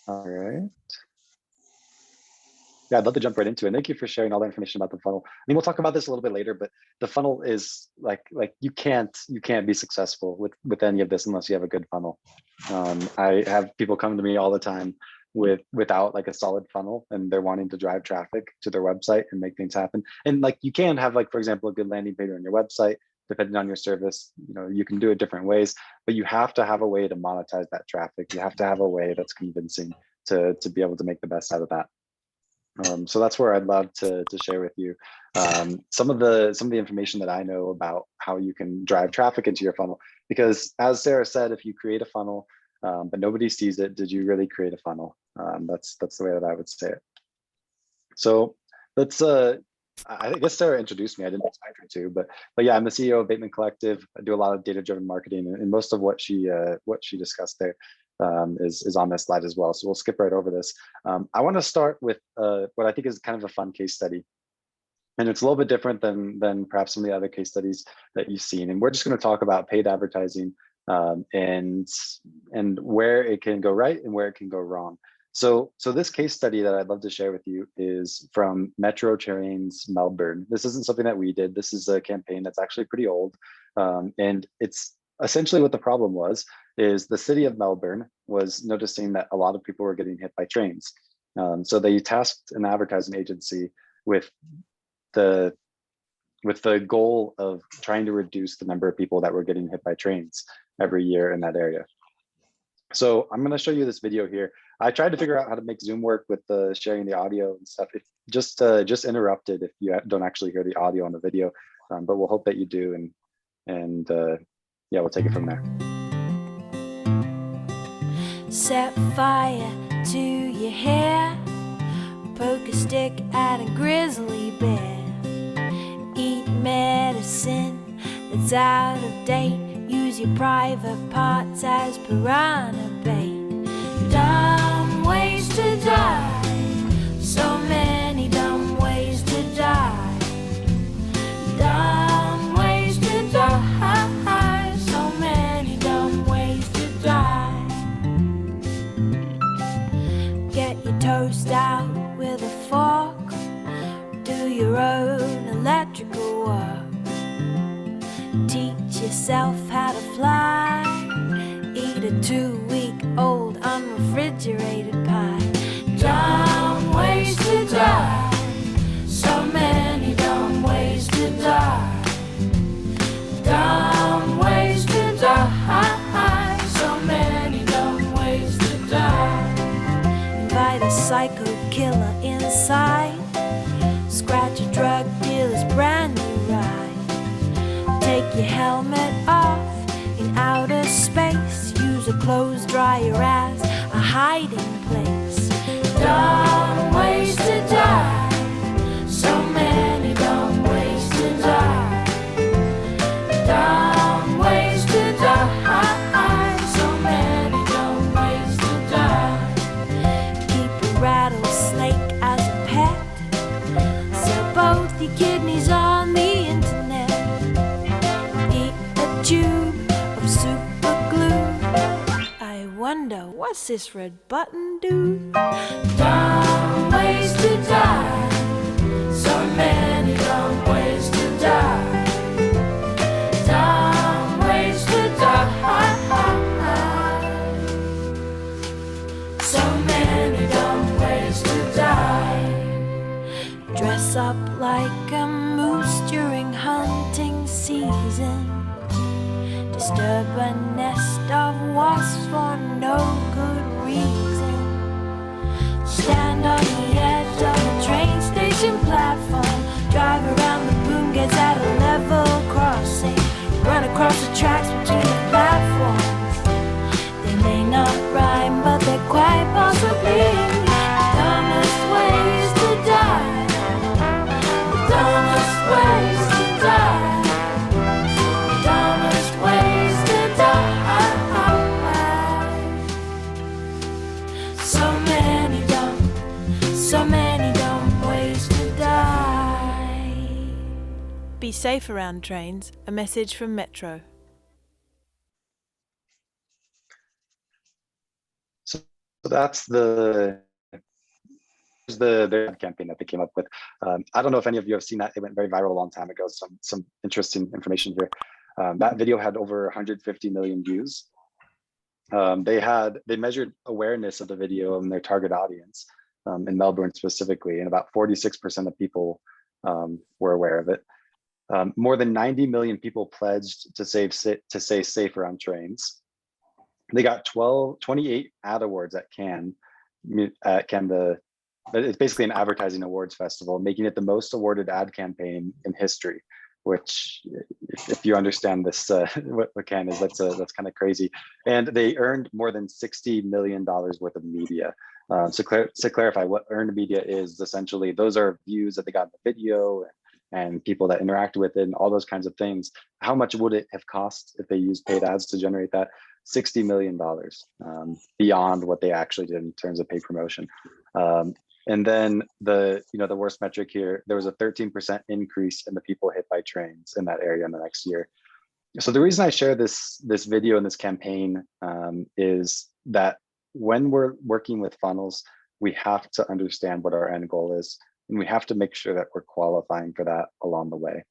All right. Yeah, I'd love to jump right into it. Thank you for sharing all the information about the funnel. I mean, we'll talk about this a little bit later, but the funnel is like you can't be successful with any of this unless you have a good funnel. I have people come to me all the time without like a solid funnel, and they're wanting to drive traffic to their website and make things happen. And like you can have, like, for example, a good landing page on your website. Depending on your service, you can do it different ways, but you have to have a way to monetize that traffic. You have to have a way that's convincing to be able to make the best out of that. So that's where I'd love to share with you some of the information that I know about how you can drive traffic into your funnel. Because as Sarah said, if you create a funnel but nobody sees it, did you really create a funnel? That's the way that I would say it. So let's. I guess Sarah introduced me. I didn't expect her to, but yeah, I'm the CEO of Bateman Collective. I do a lot of data-driven marketing, and most of what she discussed there is on this slide as well. So we'll skip right over this. I want to start with what I think is kind of a fun case study, and it's a little bit different than perhaps some of the other case studies that you've seen. And we're just going to talk about paid advertising and where it can go right and where it can go wrong. So this case study that I'd love to share with you is from Metro Trains Melbourne. This isn't something that we did. This is a campaign that's actually pretty old. And it's essentially what the problem is the city of Melbourne was noticing that a lot of people were getting hit by trains. So they tasked an advertising agency with the with the goal of trying to reduce the number of people that were getting hit by trains every year in that area. So I'm going to show you this video here. I tried to figure out how to make Zoom work with the sharing the audio and stuff. It just interrupted if you don't actually hear the audio on the video, but we'll hope that you do, and yeah, we'll take it from there. Set fire to your hair, poke a stick at a grizzly bear, eat medicine that's out of date, use your private parts as piranha bait. Dumb ways to die, so many dumb ways to die. Dumb ways to die, so many dumb ways to die. Get your toast out with a fork, do your own electrical work, teach yourself how to fly, eat a 2-week-old unrefrigerated pie. Dumb ways to die, so many dumb ways to die. Dumb ways to die, so many dumb ways to die. Invite a psycho killer inside, scratch a drug dealer's brand new ride. Take your helmet off in outer space, use a clothes dryer as a hiding place. Dumb ways to die, so many dumb ways to die. Dumb ways to die, so many dumb ways to die. Keep a rattlesnake as a pet, sell both your kidneys on the internet. Eat a tube of super glue. I wonder, what's this red button do? Dumb ways to die, so many dumb ways to die. Dumb ways to die, so many dumb ways to die. Dress up like a moose during hunting season, disturb a nest of wasps for no good reason. Stand on the edge of a train station platform, drive around the boom gates at a level crossing, run across the tracks between the platforms. They may not rhyme, but they're quite possibly the dumbest ways to die. The dumbest ways to die. The dumbest ways to die. So many dumb ways to die. Be safe around trains. A message from Metro. So that's the ad campaign that they came up with. I don't know if any of you have seen that. It went very viral a long time ago. Some interesting information here. That video had over 150 million views. They measured awareness of the video and their target audience in Melbourne specifically, and about 46% of people were aware of it. More than 90 million people pledged to stay safe around trains. They got 28 ad awards at Cannes. It's basically an advertising awards festival, making it the most awarded ad campaign in history. Which, if you understand this, what Cannes is, that's kind of crazy. And they earned more than $60 million worth of media. To clarify, what earned media is essentially, those are views that they got in the video and people that interact with it and all those kinds of things. How much would it have cost if they used paid ads to generate that? $60 million, beyond what they actually did in terms of paid promotion. And then the worst metric here, there was a 13% increase in the people hit by trains in that area in the next year. So the reason I share this video and this campaign is that when we're working with funnels, we have to understand what our end goal is, and we have to make sure that we're qualifying for that along the way.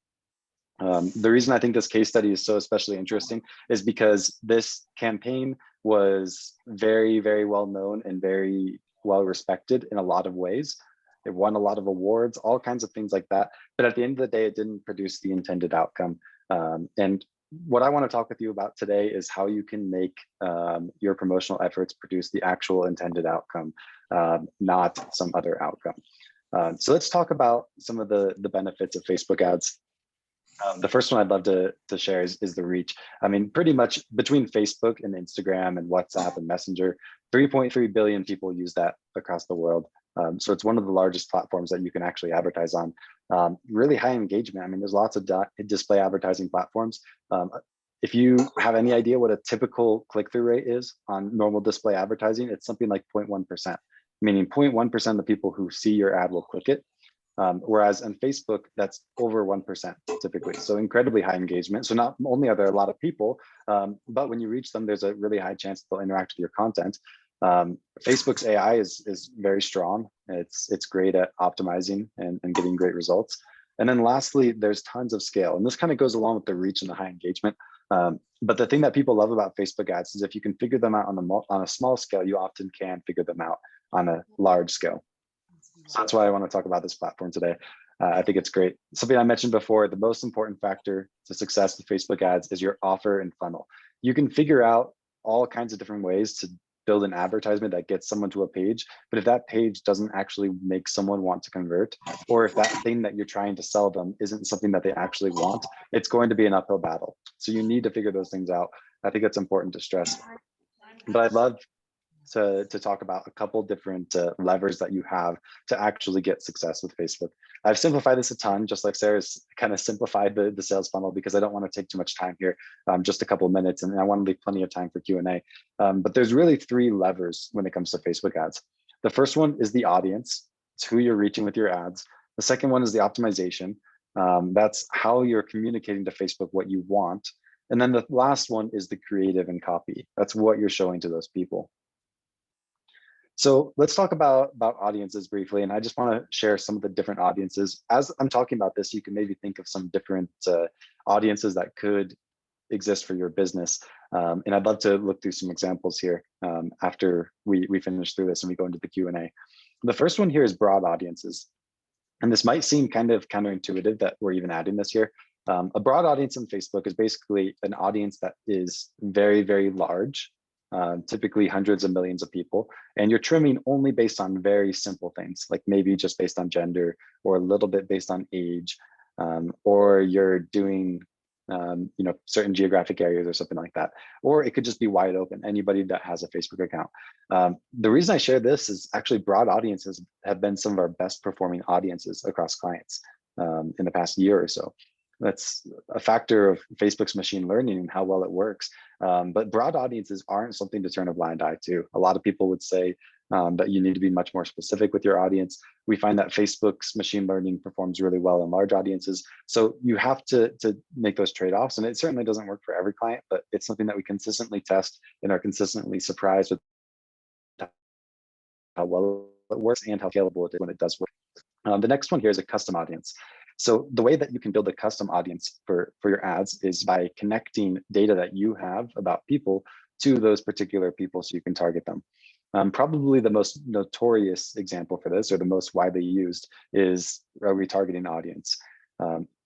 The reason I think this case study is so especially interesting is because this campaign was very, very well known and very well respected in a lot of ways. It won a lot of awards, all kinds of things like that. But at the end of the day, it didn't produce the intended outcome. And what I want to talk with you about today is how you can make your promotional efforts produce the actual intended outcome, not some other outcome. So let's talk about some of the benefits of Facebook ads. The first one I'd love to share is the reach. I mean, pretty much between Facebook and Instagram and WhatsApp and Messenger, 3.3 billion people use that across the world. So it's one of the largest platforms that you can actually advertise on. Really high engagement. I mean, there's lots of display advertising platforms. If you have any idea what a typical click-through rate is on normal display advertising, it's something like 0.1%, meaning 0.1% of the people who see your ad will click it. Whereas on Facebook, that's over 1% typically. So incredibly high engagement. So not only are there a lot of people, but when you reach them, there's a really high chance they'll interact with your content. Facebook's AI is very strong. It's great at optimizing and getting great results. And then lastly, there's tons of scale. And this kind of goes along with the reach and the high engagement. But the thing that people love about Facebook ads is if you can figure them out on a small scale, you often can figure them out on a large scale. So that's why I want to talk about this platform today. I think it's great. Something I mentioned before, the most important factor to success with Facebook ads is your offer and funnel. You can figure out all kinds of different ways to build an advertisement that gets someone to a page, but if that page doesn't actually make someone want to convert, or if that thing that you're trying to sell them isn't something that they actually want, it's going to be an uphill battle. So you need to figure those things out. I think it's important to stress. But I'd love to talk about a couple different levers that you have to actually get success with Facebook. I've simplified this a ton, just like Sarah's kind of simplified the sales funnel, because I don't want to take too much time here, just a couple of minutes, and I want to leave plenty of time for Q&A. But there's really 3 levers when it comes to Facebook ads. The first one is the audience. It's who you're reaching with your ads. The second one is the optimization. That's how you're communicating to Facebook what you want. And then the last one is the creative and copy. That's what you're showing to those people. So let's talk about audiences briefly, and I just want to share some of the different audiences. As I'm talking about this, you can maybe think of some different audiences that could exist for your business. And I'd love to look through some examples here after we finish through this and we go into the Q&A. The first one here is broad audiences. And this might seem kind of counterintuitive that we're even adding this here. A broad audience on Facebook is basically an audience that is very, very large. Typically hundreds of millions of people, and you're trimming only based on very simple things, like maybe just based on gender or a little bit based on age, or you're doing certain geographic areas or something like that. Or it could just be wide open, anybody that has a Facebook account. The reason I share this is actually broad audiences have been some of our best performing audiences across clients in the past year or so. That's a factor of Facebook's machine learning and how well it works. But broad audiences aren't something to turn a blind eye to. A lot of people would say that you need to be much more specific with your audience. We find that Facebook's machine learning performs really well in large audiences. So you have to make those trade-offs. And it certainly doesn't work for every client, but it's something that we consistently test and are consistently surprised with how well it works and how scalable it is when it does work. The next one here is a custom audience. So the way that you can build a custom audience for your ads is by connecting data that you have about people to those particular people so you can target them. Probably the most notorious example for this, or the most widely used, is a retargeting audience.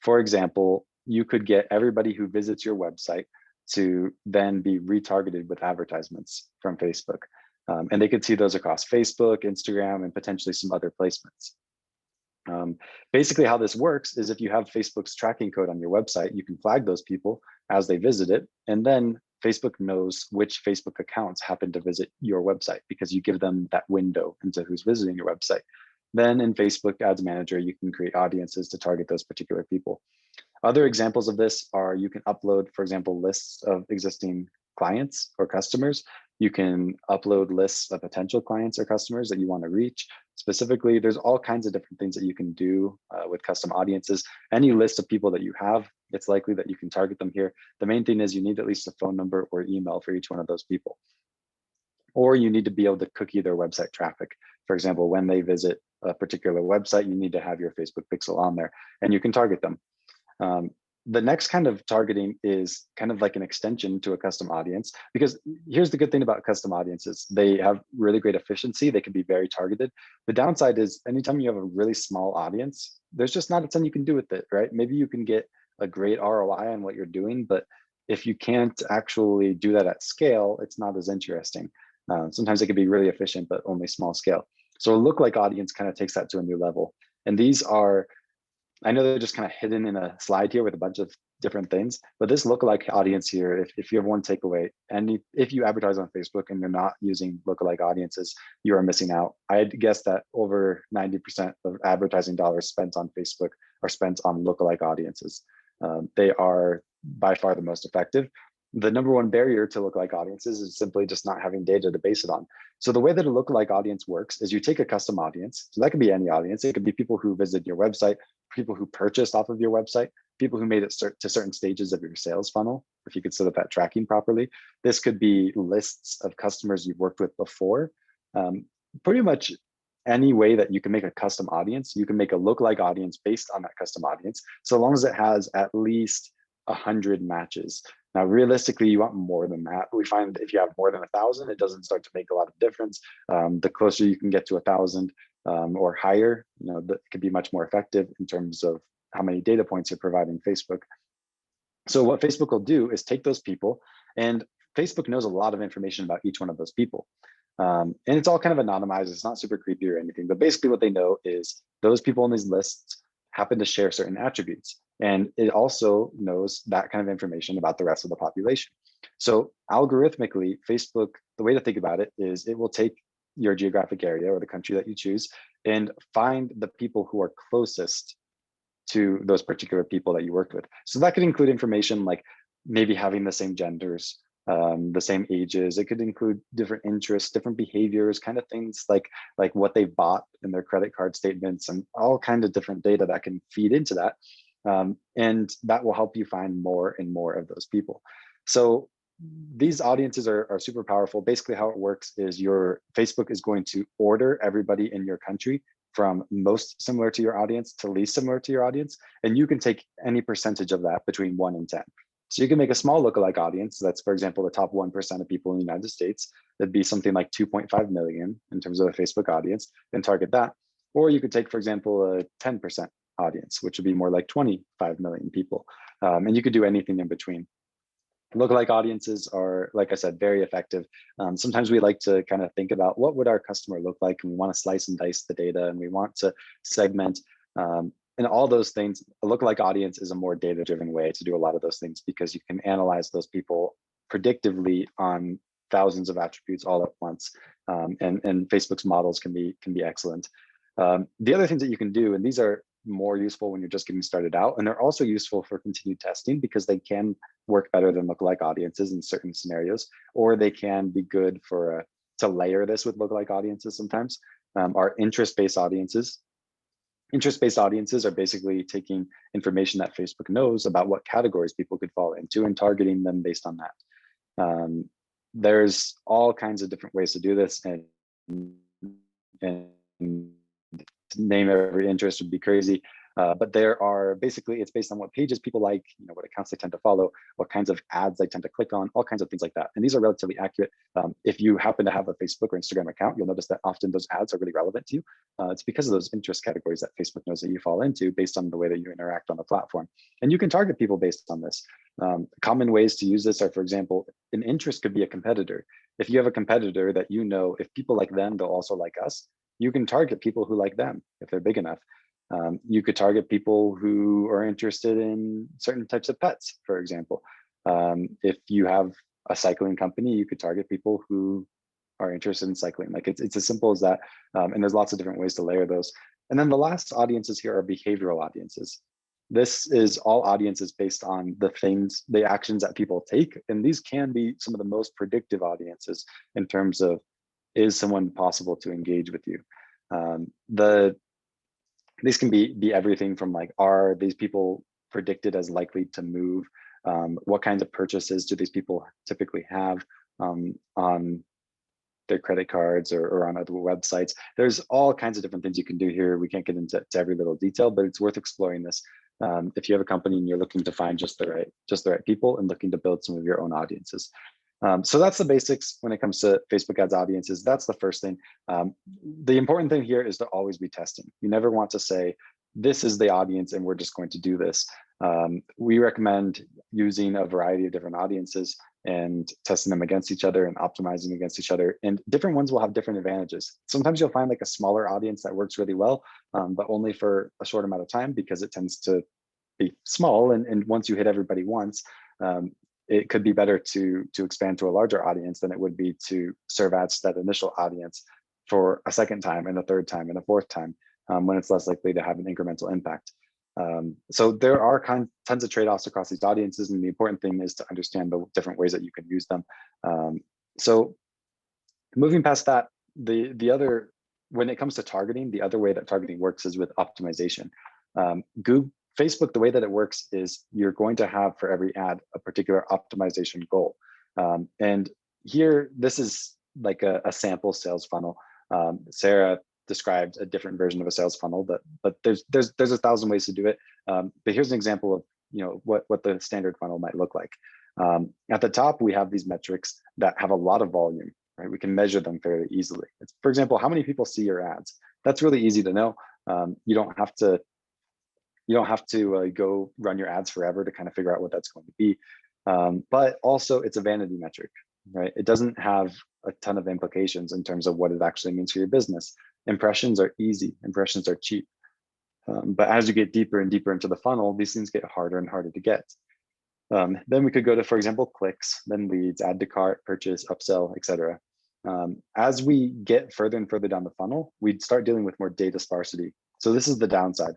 For example, you could get everybody who visits your website to then be retargeted with advertisements from Facebook. And they could see those across Facebook, Instagram, and potentially some other placements. Basically how this works is if you have Facebook's tracking code on your website, you can flag those people as they visit it, and then Facebook knows which Facebook accounts happen to visit your website because you give them that window into who's visiting your website. Then in Facebook Ads Manager, you can create audiences to target those particular people. Other examples of this are you can upload, for example, lists of existing clients or customers. You can upload lists of potential clients or customers that you want to reach. Specifically, there's all kinds of different things that you can do with custom audiences. Any list of people that you have, it's likely that you can target them here. The main thing is you need at least a phone number or email for each one of those people. Or you need to be able to cookie their website traffic. For example, when they visit a particular website, you need to have your Facebook pixel on there and you can target them. The next kind of targeting is kind of like an extension to a custom audience, because here's the good thing about custom audiences. They have really great efficiency. They can be very targeted. The downside is anytime you have a really small audience, there's just not a ton you can do with it, right? Maybe you can get a great ROI on what you're doing, but if you can't actually do that at scale, it's not as interesting. Sometimes it can be really efficient, but only small scale. So a lookalike audience kind of takes that to a new level. And these are, I know they're just kind of hidden in a slide here with a bunch of different things, but this lookalike audience here, if you have one takeaway, and if you advertise on Facebook and you're not using lookalike audiences, you are missing out. I'd guess that over 90% of advertising dollars spent on Facebook are spent on lookalike audiences. They are by far the most effective. The number one barrier to lookalike audiences is simply just not having data to base it on. So the way that a lookalike audience works is you take a custom audience. So that could be any audience. It could be people who visit your website, people who purchased off of your website, people who made it to certain stages of your sales funnel, if you could set up that tracking properly. This could be lists of customers you've worked with before. Pretty much any way that you can make a custom audience, you can make a lookalike audience based on that custom audience, so long as it has at least 100 matches. Now, realistically, you want more than that. We find if you have more than 1,000, it doesn't start to make a lot of difference. The closer you can get to 1,000 or higher, that could be much more effective in terms of how many data points you're providing Facebook. So what Facebook will do is take those people, and Facebook knows a lot of information about each one of those people. And it's all kind of anonymized. It's not super creepy or anything, but basically what they know is those people in these lists happen to share certain attributes. And it also knows that kind of information about the rest of the population. So algorithmically, Facebook, the way to think about it is it will take your geographic area or the country that you choose and find the people who are closest to those particular people that you worked with. So that could include information like maybe having the same genders, the same ages. It could include different interests, different behaviors, kind of things like what they bought in their credit card statements, and all kinds of different data that can feed into that. And that will help you find more and more of those people. So these audiences are super powerful. Basically how it works is your Facebook is going to order everybody in your country from most similar to your audience to least similar to your audience. And you can take any percentage of that between 1 and 10. So you can make a small lookalike audience. That's, for example, the top 1% of people in the United States. That'd be something like 2.5 million in terms of a Facebook audience, and target that. Or you could take, for example, a 10% audience, which would be more like 25 million people. And you could do anything in between. Lookalike audiences are, like I said, very effective. Sometimes we like to kind of think about what would our customer look like, and we want to slice and dice the data, and we want to segment. And all those things, a lookalike audience is a more data-driven way to do a lot of those things, because you can analyze those people predictively on thousands of attributes all at once. And Facebook's models can be excellent. The other things that you can do, and these are more useful when you're just getting started out, and they're also useful for continued testing because they can work better than lookalike audiences in certain scenarios, or they can be good for to layer this with lookalike audiences sometimes, are interest-based audiences. Interest-based audiences are basically taking information that Facebook knows about what categories people could fall into and targeting them based on that. There's all kinds of different ways to do this, and to name every interest would be crazy. But there are basically, it's based on what pages people like, what accounts they tend to follow, what kinds of ads they tend to click on, all kinds of things like that. And these are relatively accurate. If you happen to have a Facebook or Instagram account, you'll notice that often those ads are really relevant to you. It's because of those interest categories that Facebook knows that you fall into based on the way that you interact on the platform. And you can target people based on this. Common ways to use this are, for example, an interest could be a competitor. If you have a competitor that if people like them, they'll also like us. You can target people who like them if they're big enough. You could target people who are interested in certain types of pets, for example. If you have a cycling company, you could target people who are interested in cycling. Like it's as simple as that. And there's lots of different ways to layer those. And then the last audiences here are behavioral audiences. This is all audiences based on the actions that people take. And these can be some of the most predictive audiences in terms of, is someone possible to engage with you? These can be everything from like, are these people predicted as likely to move? What kinds of purchases do these people typically have on their credit cards or on other websites? There's all kinds of different things you can do here. We can't get into every little detail, but it's worth exploring this. if you have a company and you're looking to find just the right people and looking to build some of your own audiences. So that's the basics when it comes to Facebook ads audiences. That's the first thing. The important thing here is to always be testing. You never want to say, this is the audience and we're just going to do this. We recommend using a variety of different audiences and testing them against each other and optimizing against each other. And different ones will have different advantages. Sometimes you'll find like a smaller audience that works really well, but only for a short amount of time because it tends to be small. And once you hit everybody once, it could be better to expand to a larger audience than it would be to serve ads to that initial audience for a second time and a third time and a fourth time, when it's less likely to have an incremental impact. So there are tons of trade-offs across these audiences, and the important thing is to understand the different ways that you can use them. So moving past that, the other, when it comes to targeting, the other way that targeting works is with optimization. Facebook, the way that it works is you're going to have for every ad a particular optimization goal. And here, this is like a sample sales funnel. Sarah described a different version of a sales funnel, but there's 1,000 ways to do it. But here's an example of what the standard funnel might look like. At the top, we have these metrics that have a lot of volume, right? We can measure them fairly easily. For example, how many people see your ads? That's really easy to know. You don't have to go run your ads forever to kind of figure out what that's going to be. But also it's a vanity metric, right? It doesn't have a ton of implications in terms of what it actually means for your business. Impressions are easy, impressions are cheap. But as you get deeper and deeper into the funnel, these things get harder and harder to get. Then we could go to, for example, clicks, then leads, add to cart, purchase, upsell, etc. As we get further and further down the funnel, we'd start dealing with more data sparsity. So this is the downside.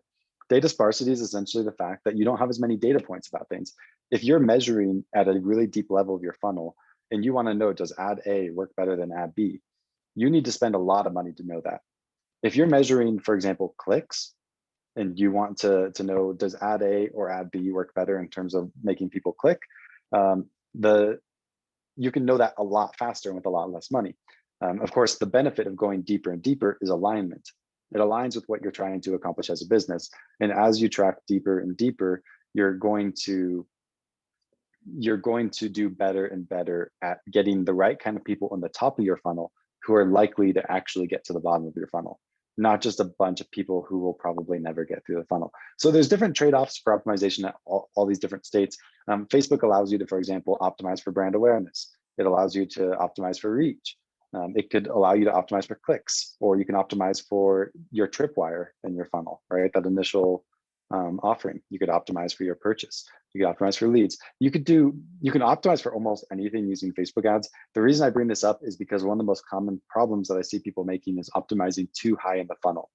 Data sparsity is essentially the fact that you don't have as many data points about things. If you're measuring at a really deep level of your funnel and you want to know, does ad A work better than ad B? You need to spend a lot of money to know that. If you're measuring, for example, clicks, and you want to know, does ad A or ad B work better in terms of making people click, you can know that a lot faster and with a lot less money. Of course, the benefit of going deeper and deeper is alignment. It aligns with what you're trying to accomplish as a business. And as you track deeper and deeper, you're going to do better and better at getting the right kind of people on the top of your funnel who are likely to actually get to the bottom of your funnel, not just a bunch of people who will probably never get through the funnel. So there's different trade-offs for optimization at all these different states. Facebook allows you to, for example, optimize for brand awareness. It allows you to optimize for reach. It could allow you to optimize for clicks, or you can optimize for your tripwire in your funnel, right? That initial offering. You could optimize for your purchase. You could optimize for leads. You can optimize for almost anything using Facebook ads. The reason I bring this up is because one of the most common problems that I see people making is optimizing too high in the funnel.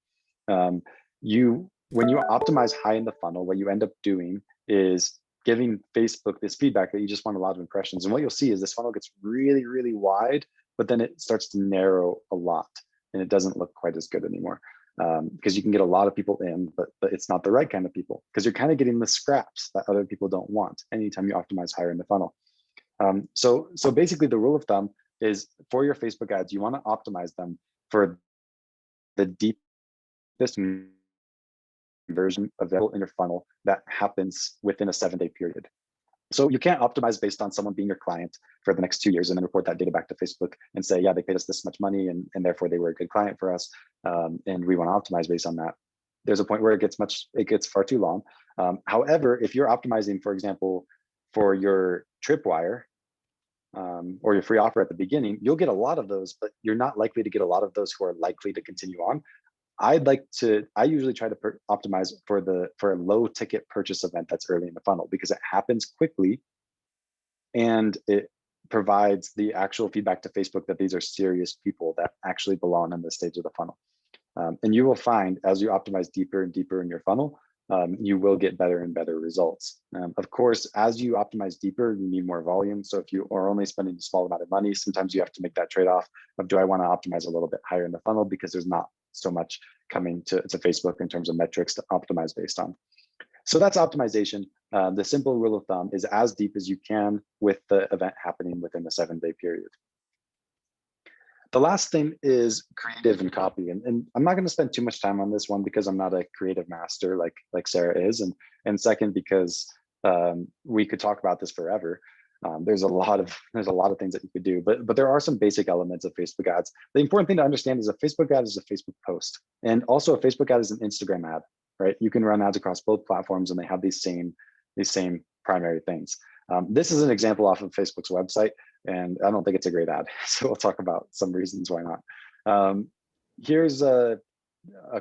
When you optimize high in the funnel, what you end up doing is giving Facebook this feedback that you just want a lot of impressions. And what you'll see is this funnel gets really, really wide, but then it starts to narrow a lot and it doesn't look quite as good anymore. Because you can get a lot of people in, but it's not the right kind of people, because you're kind of getting the scraps that other people don't want anytime you optimize higher in the funnel. So basically the rule of thumb is for your Facebook ads, you want to optimize them for the deepest conversion available in your funnel that happens within a 7-day period. So you can't optimize based on someone being your client for the next 2 years and then report that data back to Facebook and say, yeah, they paid us this much money and therefore they were a good client for us. And we want to optimize based on that. There's a point where it gets far too long. However, if you're optimizing, for example, for your tripwire or your free offer at the beginning, you'll get a lot of those, but you're not likely to get a lot of those who are likely to continue on. I usually try to optimize for a low ticket purchase event that's early in the funnel, because it happens quickly and it provides the actual feedback to Facebook that these are serious people that actually belong in this stage of the funnel. And you will find as you optimize deeper and deeper in your funnel, you will get better and better results. Of course, as you optimize deeper, you need more volume. So if you are only spending a small amount of money, sometimes you have to make that trade-off of, do I want to optimize a little bit higher in the funnel because there's not so much coming to Facebook in terms of metrics to optimize based on. So that's optimization. The simple rule of thumb is as deep as you can with the event happening within a 7-day period. The last thing is creative and copy. And I'm not going to spend too much time on this one because I'm not a creative master like Sarah is. And And second, because we could talk about this forever. There's a lot of things that you could do, but there are some basic elements of Facebook ads. The important thing to understand is a Facebook ad is a Facebook post, and also a Facebook ad is an Instagram ad, right? You can run ads across both platforms, and they have these same primary things. This is an example off of Facebook's website, and I don't think it's a great ad. So we'll talk about some reasons why not. Here's a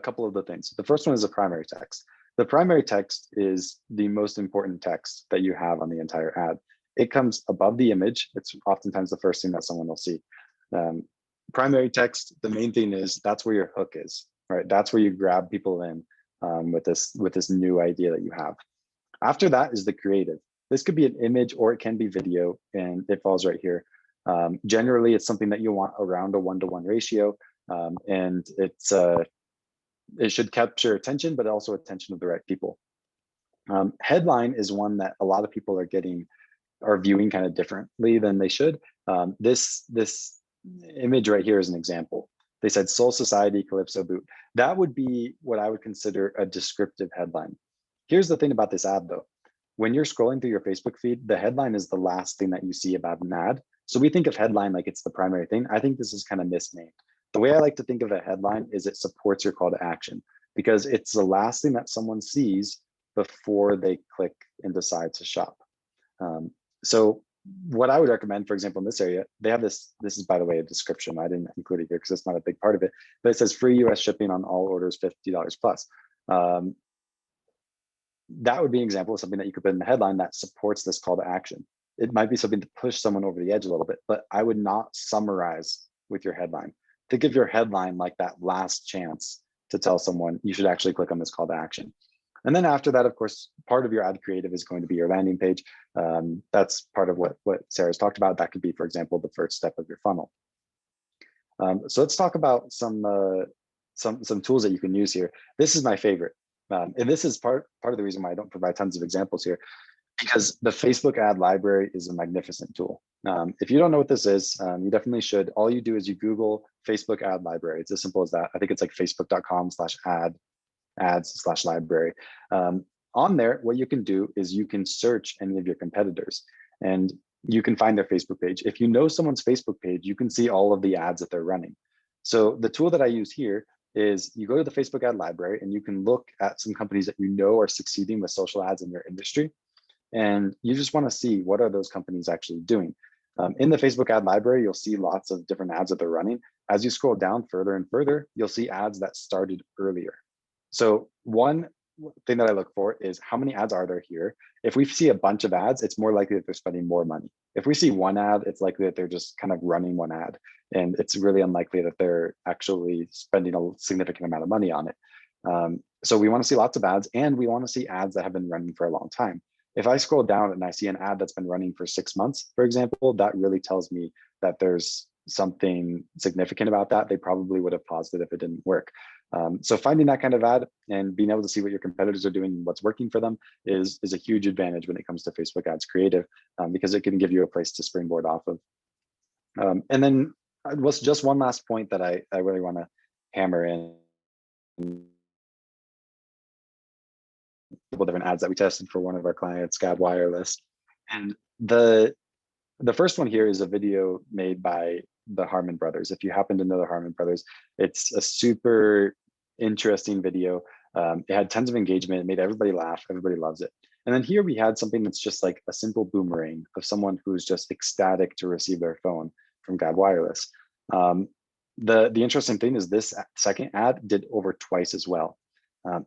couple of the things. The first one is a primary text. The primary text is the most important text that you have on the entire ad. It comes above the image. It's oftentimes the first thing that someone will see. Primary text, the main thing is that's where your hook is, right? That's where you grab people in with this new idea that you have. After that is the creative. This could be an image or it can be video, and it falls right here. Generally, it's something that you want around a 1-to-1 ratio, and it should capture attention, but also attention of the right people. Headline is one that a lot of people are viewing kind of differently than they should. This image right here is an example. They said Soul Society Calypso boot. That would be what I would consider a descriptive headline. Here's the thing about this ad though. When you're scrolling through your Facebook feed, the headline is the last thing that you see about an ad. So we think of headline like it's the primary thing. I think this is kind of misnamed. The way I like to think of a headline is it supports your call to action, because it's the last thing that someone sees before they click and decide to shop. So what I would recommend, for example, in this area, they have this is, by the way, a description. I didn't include it here because it's not a big part of it, but it says free US shipping on all orders $50 plus. That would be an example of something that you could put in the headline that supports this call to action. It might be something to push someone over the edge a little bit, but I would not summarize with your headline. Think of your headline like that last chance to tell someone you should actually click on this call to action. And then after that, of course, part of your ad creative is going to be your landing page. That's part of what Sarah's talked about. That could be, for example, the first step of your funnel. So let's talk about some tools that you can use here. This is my favorite. And this is part of the reason why I don't provide tons of examples here, because the Facebook ad library is a magnificent tool. If you don't know what this is, you definitely should. All you do is you Google Facebook ad library. It's as simple as that. I think it's like facebook.com/ads/library. On there, what you can do is you can search any of your competitors and you can find their Facebook page. If you know someone's Facebook page, you can see all of the ads that they're running. So the tool that I use here is you go to the Facebook ad library and you can look at some companies that you know are succeeding with social ads in your industry. And you just want to see what are those companies actually doing. In the Facebook ad library, you'll see lots of different ads that they're running. As you scroll down further and further, you'll see ads that started earlier. So one thing that I look for is how many ads are there here. If we see a bunch of ads, it's more likely that they're spending more money. If we see one ad, it's likely that they're just kind of running one ad. And it's really unlikely that they're actually spending a significant amount of money on it. So we want to see lots of ads, and we want to see ads that have been running for a long time. If I scroll down and I see an ad that's been running for 6 months, for example, that really tells me that there's something significant about that. They probably would have paused it if it didn't work. So finding that kind of ad and being able to see what your competitors are doing, what's working for them is a huge advantage when it comes to Facebook ads creative, because it can give you a place to springboard off of. And then what's just one last point that I really want to hammer in. Couple different ads that we tested for one of our clients, Gab Wireless. And the first one here is a video made by the Harmon brothers. If you happen to know the Harmon brothers, it's a super interesting video. It had tons of engagement. It made everybody laugh. Everybody loves it. And then here we had something that's just like a simple boomerang of someone who's just ecstatic to receive their phone from Gab Wireless. The interesting thing is this second ad did over twice as well.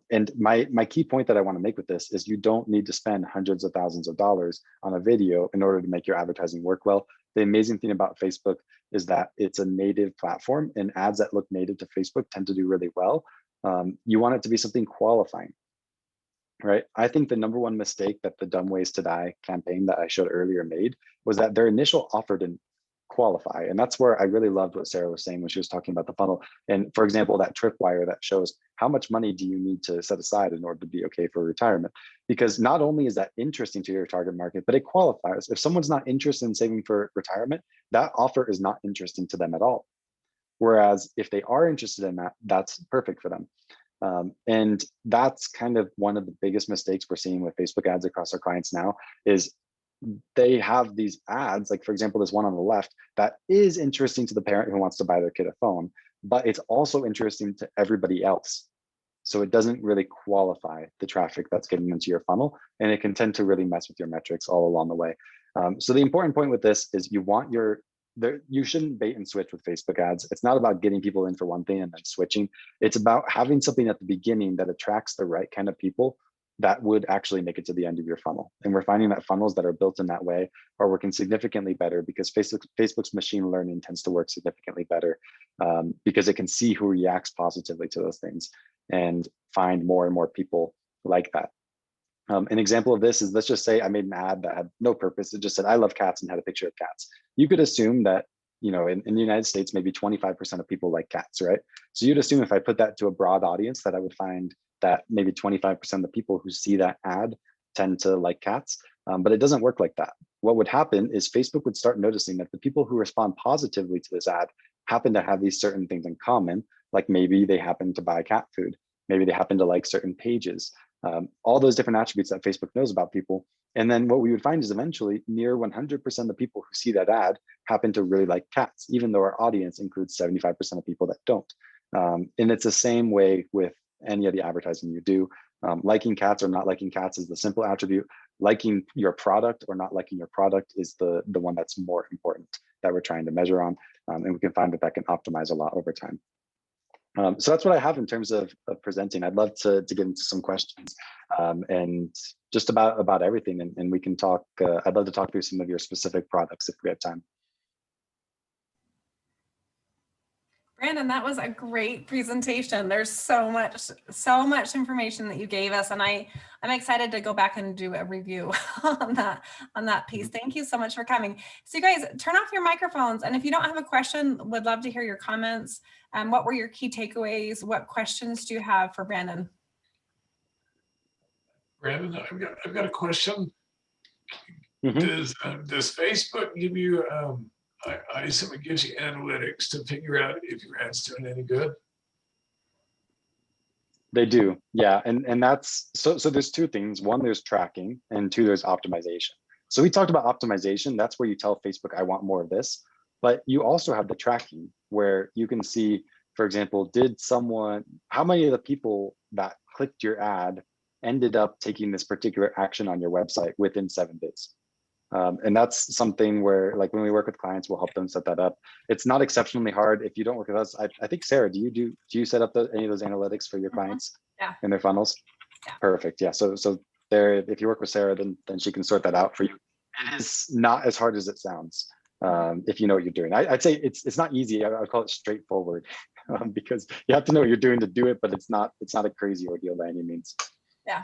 And my key point that I want to make with this is you don't need to spend hundreds of thousands of dollars on a video in order to make your advertising work well. The amazing thing about Facebook is that it's a native platform, and ads that look native to Facebook tend to do really well. You want it to be something qualifying, right? I think the number one mistake that the Dumb Ways to Die campaign that I showed earlier made was that their initial offer didn't qualify. And that's where I really loved what Sarah was saying when she was talking about the funnel. And for example, that tripwire that shows how much money do you need to set aside in order to be okay for retirement? Because not only is that interesting to your target market, but it qualifies. If someone's not interested in saving for retirement, that offer is not interesting to them at all. Whereas if they are interested in that, that's perfect for them. And that's kind of one of the biggest mistakes we're seeing with Facebook ads across our clients now is they have these ads, like for example, this one on the left that is interesting to the parent who wants to buy their kid a phone, but it's also interesting to everybody else. So it doesn't really qualify the traffic that's getting into your funnel, and it can tend to really mess with your metrics all along the way. So the important point with this is you shouldn't bait and switch with Facebook ads. It's not about getting people in for one thing and then switching. It's about having something at the beginning that attracts the right kind of people that would actually make it to the end of your funnel. And we're finding that funnels that are built in that way are working significantly better because Facebook's machine learning tends to work significantly better because it can see who reacts positively to those things and find more and more people like that. An example of this is, let's just say I made an ad that had no purpose. It just said, I love cats, and had a picture of cats. You could assume that, in the United States, maybe 25% of people like cats, right? So you'd assume if I put that to a broad audience that I would find that maybe 25% of the people who see that ad tend to like cats, but it doesn't work like that. What would happen is Facebook would start noticing that the people who respond positively to this ad happen to have these certain things in common, like maybe they happen to buy cat food, maybe they happen to like certain pages, all those different attributes that Facebook knows about people. And then what we would find is eventually near 100% of the people who see that ad happen to really like cats, even though our audience includes 75% of people that don't. And it's the same way with any of the advertising you do. Liking cats or not liking cats is the simple attribute. Liking your product or not liking your product is the one that's more important that we're trying to measure on. And we can find that can optimize a lot over time. So that's what I have in terms of presenting. I'd love to get into some questions and just about everything. And we can talk, I'd love to talk through some of your specific products if we have time. Brandon, that was a great presentation. There's so much information that you gave us, and I'm excited to go back and do a review on that piece. Thank you so much for coming. So you guys, turn off your microphones, and if you don't have a question, would love to hear your comments. What were your key takeaways? What questions do you have for Brandon? Brandon, I've got a question. Mm-hmm. Does Facebook give you I assume it gives you analytics to figure out if your ad's doing any good? They do, yeah. And that's, so there's two things. One, there's tracking, and two, there's optimization. So we talked about optimization. That's where you tell Facebook, I want more of this. But you also have the tracking where you can see, for example, how many of the people that clicked your ad ended up taking this particular action on your website within 7 days? And that's something where, like, when we work with clients, we'll help them set that up. It's not exceptionally hard. If you don't work with us, I think, Sarah, do you set up any of those analytics for your clients? Yeah. In their funnels? Yeah. Perfect. Yeah. So there, if you work with Sarah, then she can sort that out for you. It is not as hard as it sounds if you know what you're doing. I'd say it's not easy. I would call it straightforward because you have to know what you're doing to do it, but it's not a crazy ordeal by any means. Yeah.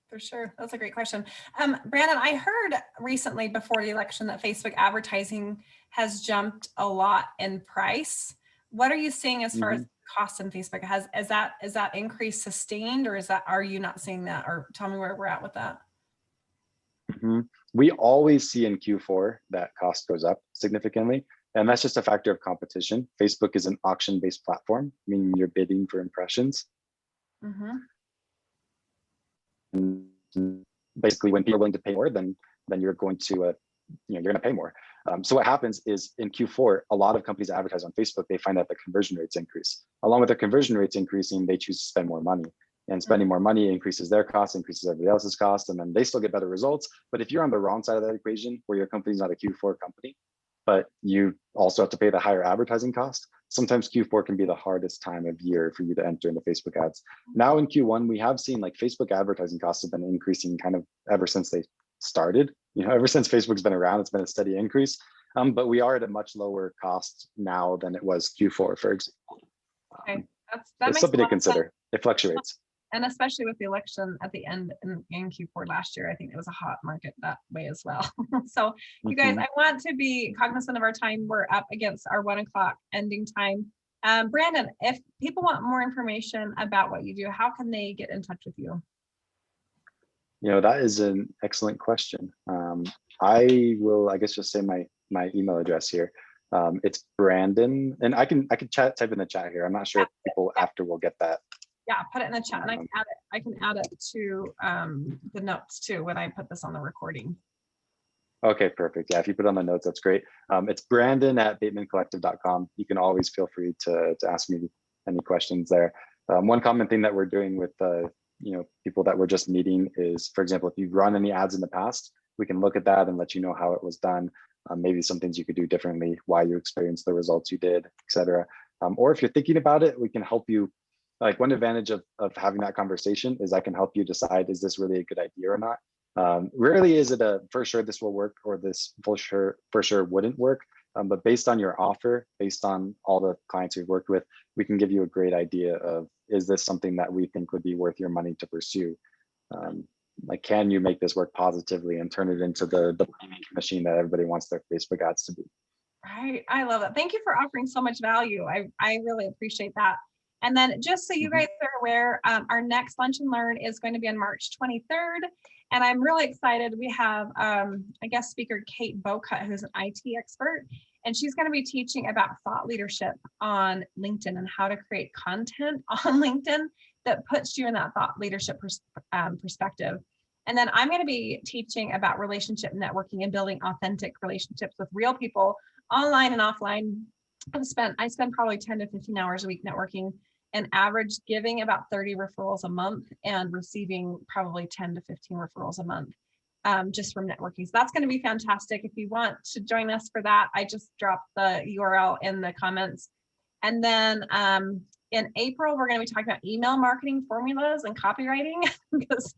For sure. That's a great question. Brandon, I heard recently before the election that Facebook advertising has jumped a lot in price. What are you seeing as far as costs in Facebook? Is that increase sustained, or are you not seeing that? Or tell me where we're at with that. Mm-hmm. We always see in Q4 that cost goes up significantly. And that's just a factor of competition. Facebook is an auction-based platform, meaning you're bidding for impressions. Mm-hmm. And basically, when people are willing to pay more, then you're going to you're going to pay more. So what happens is in Q4, a lot of companies that advertise on Facebook, they find that the conversion rates increase. Along with their conversion rates increasing, they choose to spend more money. And spending more money increases their cost, increases everybody else's cost, and then they still get better results. But if you're on the wrong side of that equation, where your company's not a Q4 company, but you also have to pay the higher advertising cost, sometimes Q4 can be the hardest time of year for you to enter into Facebook ads. Now in Q1, we have seen like Facebook advertising costs have been increasing kind of ever since they started. Ever since Facebook's been around, it's been a steady increase. But we are at a much lower cost now than it was Q4, for example. Okay, that it's makes something to consider. It fluctuates. And especially with the election at the end in Q4 last year, I think it was a hot market that way as well. So you guys, I want to be cognizant of our time. We're up against our 1 o'clock ending time. Brandon, if people want more information about what you do, how can they get in touch with you? That is an excellent question. I will, I guess, just say my email address here. It's Brandon, and I can type in the chat here. I'm not sure if people after will get that. Yeah, put it in the chat, and I can add it. I can add it to the notes too when I put this on the recording. Okay, perfect. Yeah, if you put on the notes, that's great. It's Brandon@BatemanCollective.com. You can always feel free to ask me any questions there. One common thing that we're doing with people that we're just meeting is, for example, if you've run any ads in the past, we can look at that and let you know how it was done. Maybe some things you could do differently, why you experienced the results you did, etc. Or if you're thinking about it, we can help you. Like, one advantage of having that conversation is I can help you decide, is this really a good idea or not? Rarely is it a for sure this will work or this for sure wouldn't work. But based on your offer, based on all the clients we've worked with, we can give you a great idea of, is this something that we think would be worth your money to pursue? Like, can you make this work positively and turn it into the machine that everybody wants their Facebook ads to be? Right. I love it. Thank you for offering so much value. I really appreciate that. And then just so you guys are aware, our next Lunch and Learn is going to be on March 23rd. And I'm really excited. We have a guest speaker, Kate Bocut, who's an IT expert, and she's going to be teaching about thought leadership on LinkedIn and how to create content on LinkedIn that puts you in that thought leadership perspective. And then I'm going to be teaching about relationship networking and building authentic relationships with real people online and offline. I spend probably 10 to 15 hours a week networking, and average giving about 30 referrals a month and receiving probably 10 to 15 referrals a month just from networking. So that's going to be fantastic. If you want to join us for that, I just dropped the URL in the comments. And then in April, we're going to be talking about email marketing formulas and copywriting because,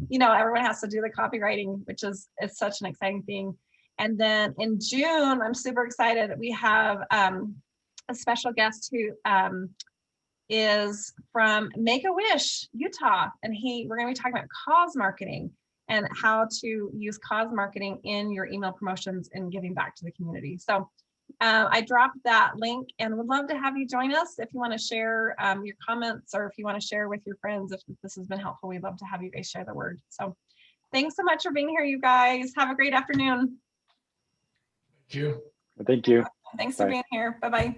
everyone has to do the copywriting, which is such an exciting thing. And then in June, I'm super excited. We have a special guest who is from Make-A-Wish, Utah, and we're going to be talking about cause marketing and how to use cause marketing in your email promotions and giving back to the community. So I dropped that link and would love to have you join us. If you want to share your comments, or if you want to share with your friends, if this has been helpful, we'd love to have you guys share the word. So thanks so much for being here, you guys. Have a great afternoon. Thank you. Thank you. Thanks for being here. Bye-bye.